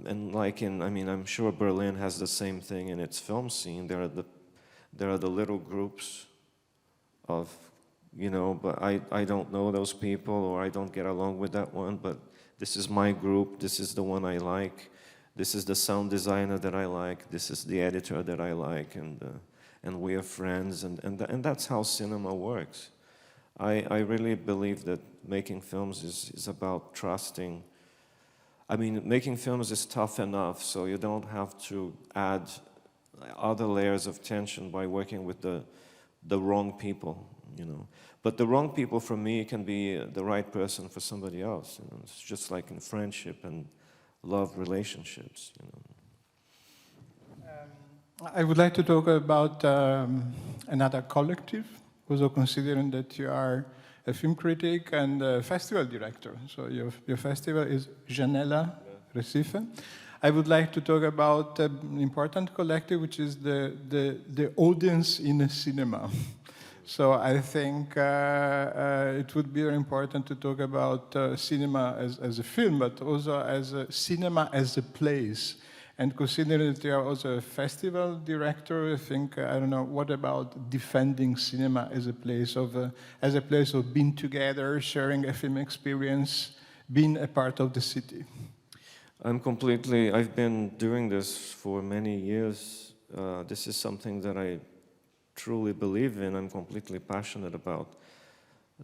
And like I'm sure Berlin has the same thing in its film scene. There are the little groups of, you know, but I don't know those people, or I don't get along with that one, but this is my group, this is the one I like, this is the sound designer that I like, this is the editor that I like, and we are friends, and that's how cinema works. I really believe that making films is about trusting. I mean, making films is tough enough, so you don't have to add other layers of tension by working with the wrong people, you know. But the wrong people for me can be the right person for somebody else. You know? It's just like in friendship and love relationships, you know. I would like to talk about another collective, also considering that you are a film critic and a festival director. So your festival is Janela Recife. I would like to talk about an important collective, which is the audience in a cinema. So I think it would be very important to talk about cinema as a film, but also as a cinema as a place. And considering that you are also a festival director, I think, I don't know, what about defending cinema as a place of being together, sharing a film experience, being a part of the city? I've been doing this for many years. This is something that I truly believe in. I'm completely passionate about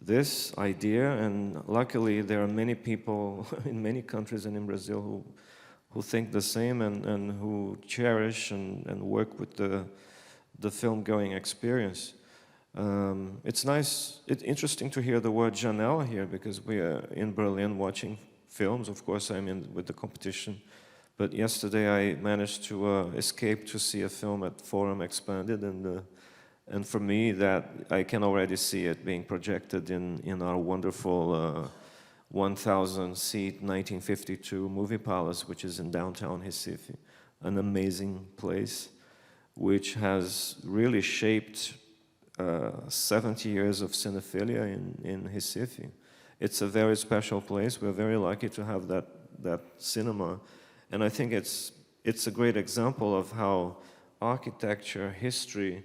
this idea, and luckily there are many people in many countries and in Brazil who think the same and who cherish and work with the film-going experience. It's interesting to hear the word Janela here, because we are in Berlin watching films. Of course, I'm in with the competition, but yesterday I managed to escape to see a film at Forum Expanded, and for me, that I can already see it being projected in our wonderful 1,000-seat 1952 movie palace, which is in downtown Recife, an amazing place, which has really shaped 70 years of cinephilia in Recife. It's a very special place. We're very lucky to have that cinema, and I think it's a great example of how architecture, history,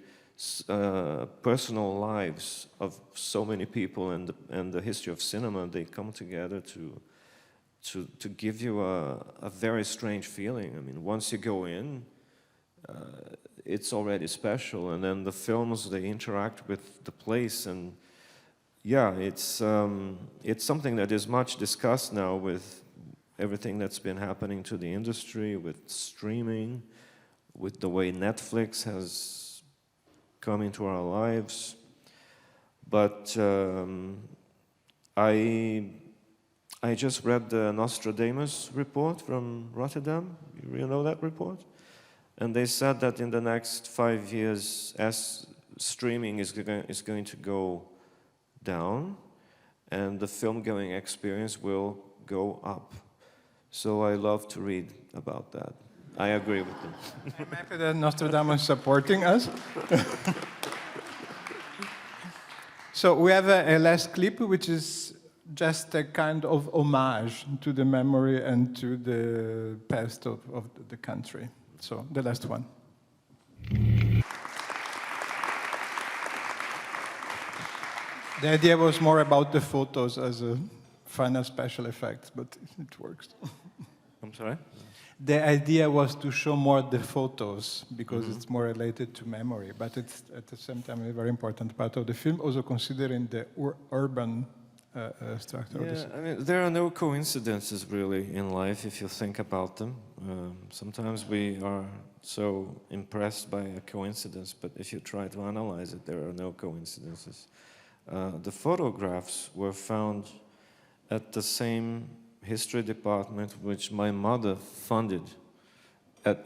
personal lives of so many people and the history of cinema, they come together to give you a very strange feeling. I mean, once you go in, it's already special, and then the films, they interact with the place, and yeah, it's something that is much discussed now with everything that's been happening to the industry, with streaming, with the way Netflix has come into our lives. But I just read the Nostradamus report from Rotterdam. You know that report? And they said that in the next 5 years, as streaming is going to go down, and the film-going experience will go up. So I love to read about that. I agree with them. I'm happy that Nostradamus is supporting us. So we have a last clip, which is just a kind of homage to the memory and to the past of the country. So the last one. The idea was more about the photos as a final special effect, but it works. I'm sorry? The idea was to show more the photos because it's more related to memory, but it's at the same time a very important part of the film, also considering the urban structure. Yeah, I mean, there are no coincidences really in life if you think about them. Sometimes we are so impressed by a coincidence, but if you try to analyze it, there are no coincidences. The photographs were found at the same history department which my mother funded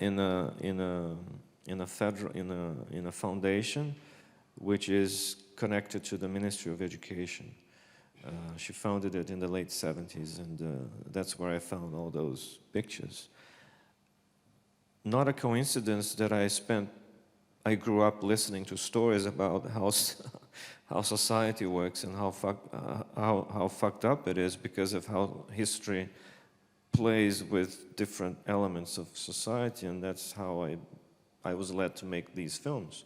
in a foundation which is connected to the Ministry of Education. She founded it in the late 70s, and that's where I found all those pictures. Not a coincidence that I grew up listening to stories about how society works and how fucked up it is because of how history plays with different elements of society, and that's how I was led to make these films.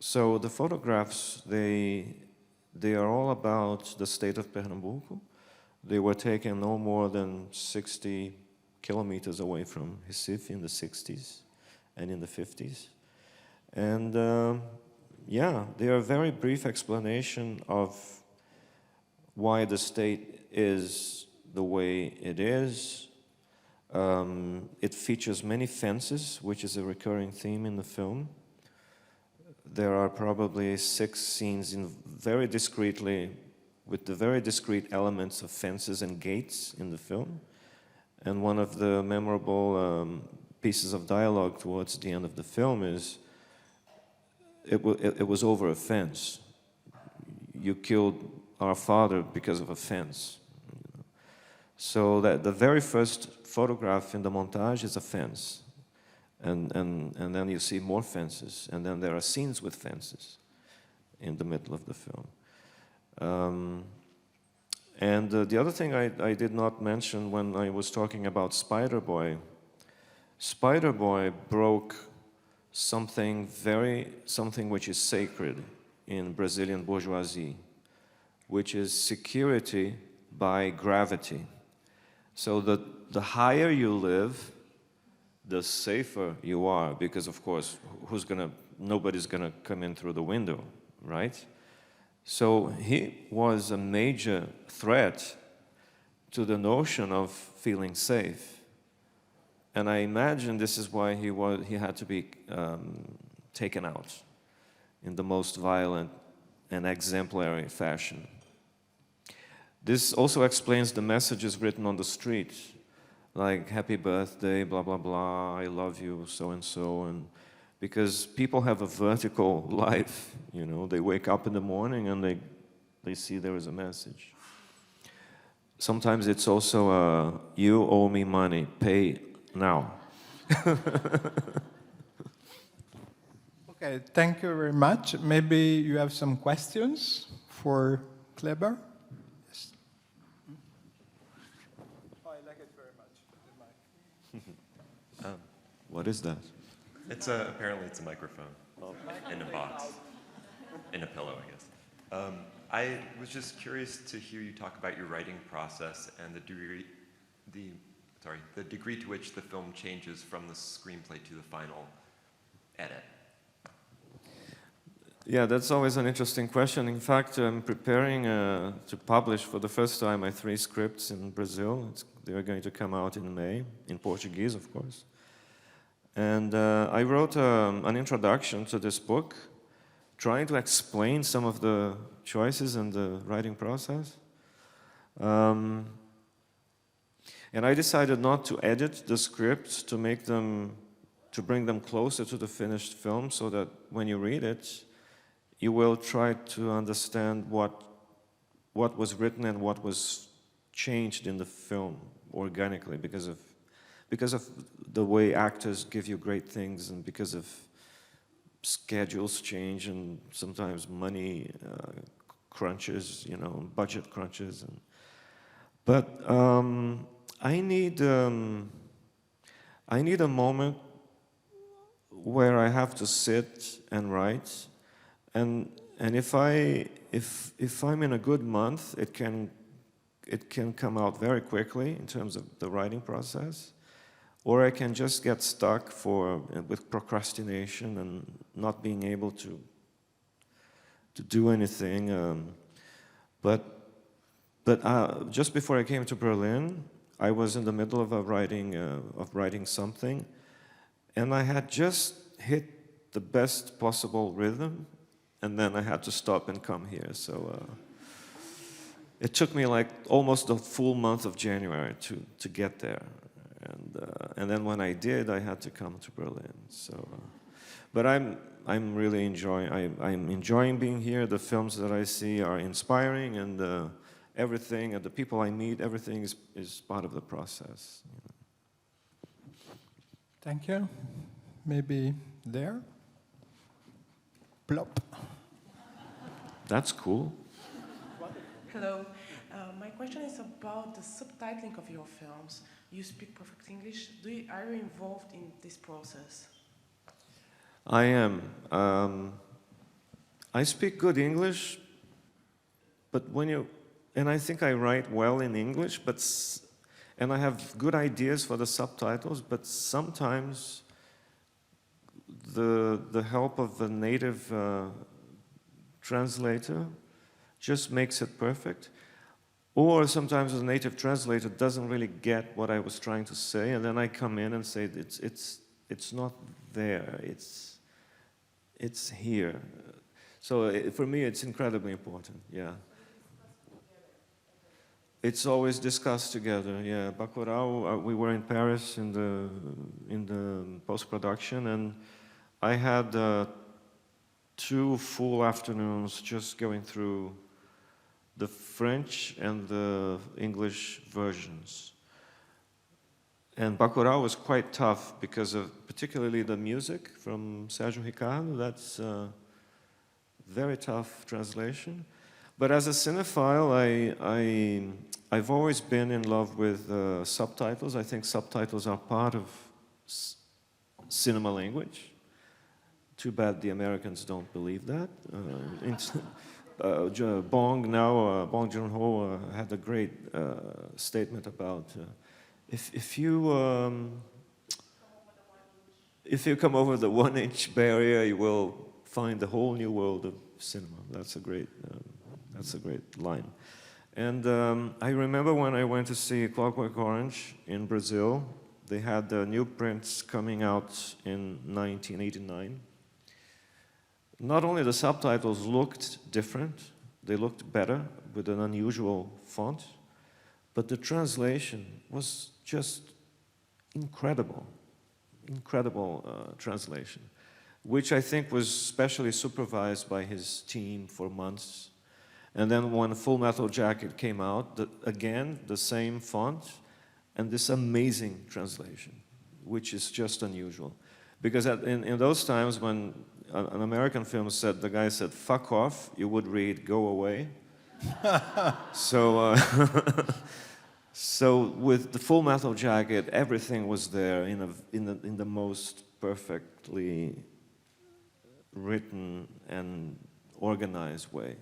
So the photographs, they are all about the state of Pernambuco. They were taken no more than 60 kilometers away from Recife in the 60s and in the 50s. And yeah, they are a very brief explanation of why the state is the way it is. It features many fences, which is a recurring theme in the film. There are probably 6 scenes in with the very discrete elements of fences and gates in the film. And one of the memorable pieces of dialogue towards the end of the film is, it was over a fence. You killed our father because of a fence. So that the very first photograph in the montage is a fence. And then you see more fences, and then there are scenes with fences in the middle of the film. And the other thing I did not mention when I was talking about Spider Boy broke something which is sacred in Brazilian bourgeoisie, which is security by gravity. So the higher you live, the safer you are, because of course, nobody's gonna come in through the window, right? So he was a major threat to the notion of feeling safe. And I imagine this is why he had to be taken out in the most violent and exemplary fashion. This also explains the messages written on the street, like happy birthday, blah, blah, blah, I love you, so-and-so, and because people have a vertical life, you know, they wake up in the morning and they see there is a message. Sometimes it's also, you owe me money, pay now. Okay, thank you very much. Maybe you have some questions for Kleber? Yes. Oh, I like it very much. What is that? Apparently it's a microphone in a box, in a pillow, I guess. I was just curious to hear you talk about your writing process and the degree to which the film changes from the screenplay to the final edit. Yeah, that's always an interesting question. In fact, I'm preparing to publish for the first time my 3 scripts in Brazil. They are going to come out in May, in Portuguese, of course. And I wrote an introduction to this book, trying to explain some of the choices in the writing process. And I decided not to edit the scripts to bring them closer to the finished film, so that when you read it, you will try to understand what was written and what was changed in the film organically because of the way actors give you great things, and because of schedules change and sometimes money crunches, budget crunches. But I need a moment where I have to sit and write. And if I'm in a good month, it can come out very quickly in terms of the writing process, or I can just get stuck with procrastination and not being able to do anything. But just before I came to Berlin, I was in the middle of writing something, and I had just hit the best possible rhythm. And then I had to stop and come here. So it took me like almost the full month of January to get there. And then when I did, I had to come to Berlin. So, but I'm really I'm enjoying being here. The films that I see are inspiring, and everything, and the people I meet, everything is part of the process. Thank you. Maybe there. Plop. That's cool. Hello. My question is about the subtitling of your films. You speak perfect English. Are you involved in this process? I am. I speak good English, but and I think I write well in English, and I have good ideas for the subtitles, but sometimes the help of a native translator just makes it perfect. Or sometimes the native translator doesn't really get what I was trying to say, and then I come in and say it's not there, it's here. So for me, it's incredibly important. Yeah. It's always discussed together. Yeah. Bacurau, we were in Paris in the post-production, and I had 2 full afternoons just going through the French and the English versions. And Bacurau was quite tough because of particularly the music from Sérgio Ricardo. That's a very tough translation. But as a cinephile, I've always been in love with subtitles. I think subtitles are part of cinema language. Too bad the Americans don't believe that. Bong Joon-ho had a great statement about if you come over the 1-inch barrier, you will find a whole new world of cinema. That's a great line. And I remember when I went to see Clockwork Orange in Brazil, they had the new prints coming out in 1989. Not only the subtitles looked different, they looked better with an unusual font, but the translation was just incredible translation, which I think was specially supervised by his team for months. And then when Full Metal Jacket came out, again, the same font and this amazing translation, which is just unusual. Because in those times when an American film said, the guy said, "fuck off," you would read, "go away." So with the Full Metal Jacket, everything was there in the most perfectly written and organized way.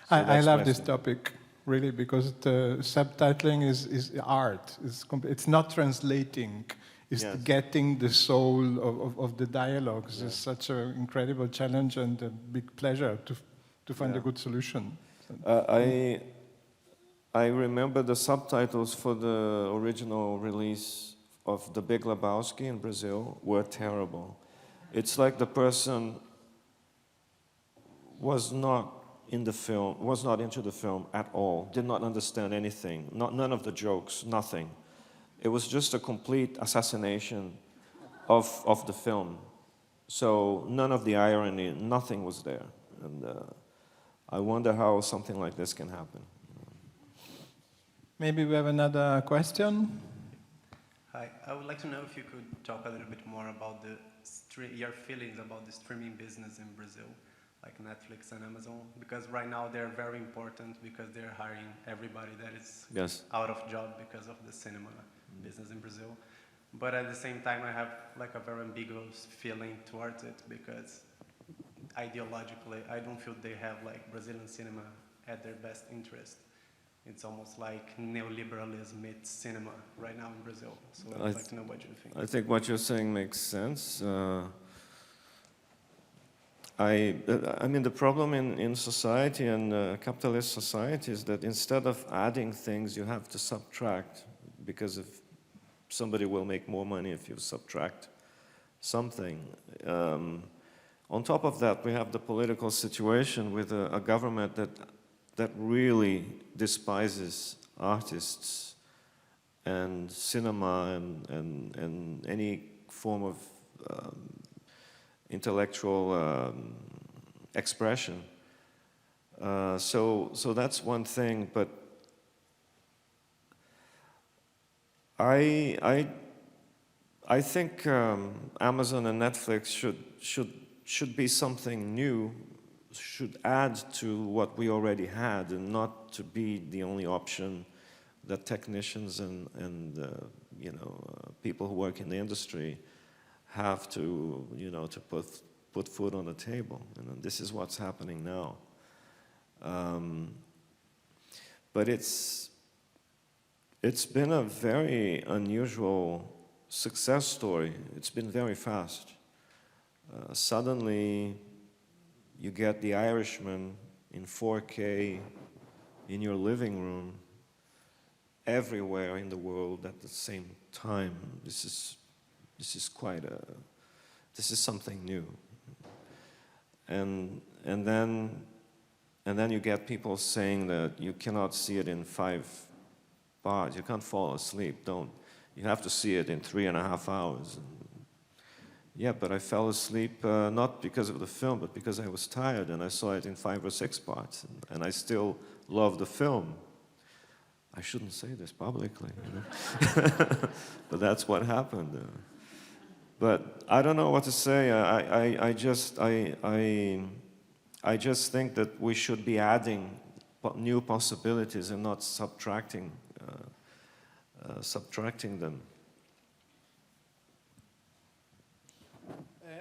So I that's love my this thing. topic, really, because the subtitling is art. It's not translating. It's Yes. getting the soul of the dialogues. It's such an incredible challenge and a big pleasure to find a Yeah. good solution. I remember the subtitles for the original release of The Big Lebowski in Brazil were terrible. It's like the person was not in the film, was not into the film at all, did not understand anything, none of the jokes, nothing. It was just a complete assassination of the film. So none of the irony, nothing was there. And I wonder how something like this can happen. Maybe we have another question. Hi, I would like to know if you could talk a little bit more about your feelings about the streaming business in Brazil, like Netflix and Amazon, because right now they're very important because they're hiring everybody that is Yes. out of job because of the cinema business in Brazil. But at the same time, I have like a very ambiguous feeling towards it because ideologically, I don't feel they have like Brazilian cinema at their best interest. It's almost like neoliberalism meets cinema right now in Brazil. So I'd like to know what you think. I think what you're saying makes sense. I mean, the problem in society and capitalist society is that instead of adding things, you have to subtract, because if somebody will make more money if you subtract something. On top of that, we have the political situation with a government that really despises artists and cinema and any form of intellectual expression. So that's one thing, but I think Amazon and Netflix should be something new, should add to what we already had, and not to be the only option that technicians and people who work in the industry have to put food on the table. And this is what's happening now. But it's been a very unusual success story. It's been very fast. Suddenly, you get The Irishman in 4K in your living room everywhere in the world at the same time. This is something new. And then you get people saying that you cannot see it in 5 parts. You can't fall asleep. You have to see it in 3.5 hours. Yeah, but I fell asleep not because of the film, but because I was tired, and I saw it in 5 or 6 parts, and I still love the film. I shouldn't say this publicly, but that's what happened. But I don't know what to say. I just think that we should be adding new possibilities and not subtracting them.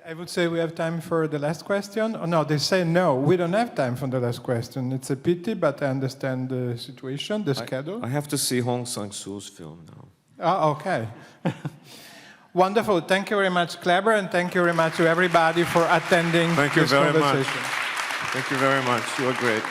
I would say we have time for the last question. Oh, no, they say no, we don't have time for the last question. It's a pity, but I understand the situation, the schedule. I have to see Hong Sang-soo's film now. Oh, okay. Wonderful. Thank you very much, Kleber, and thank you very much to everybody for attending Thank you this very much. conversation. Thank you very much. You were great.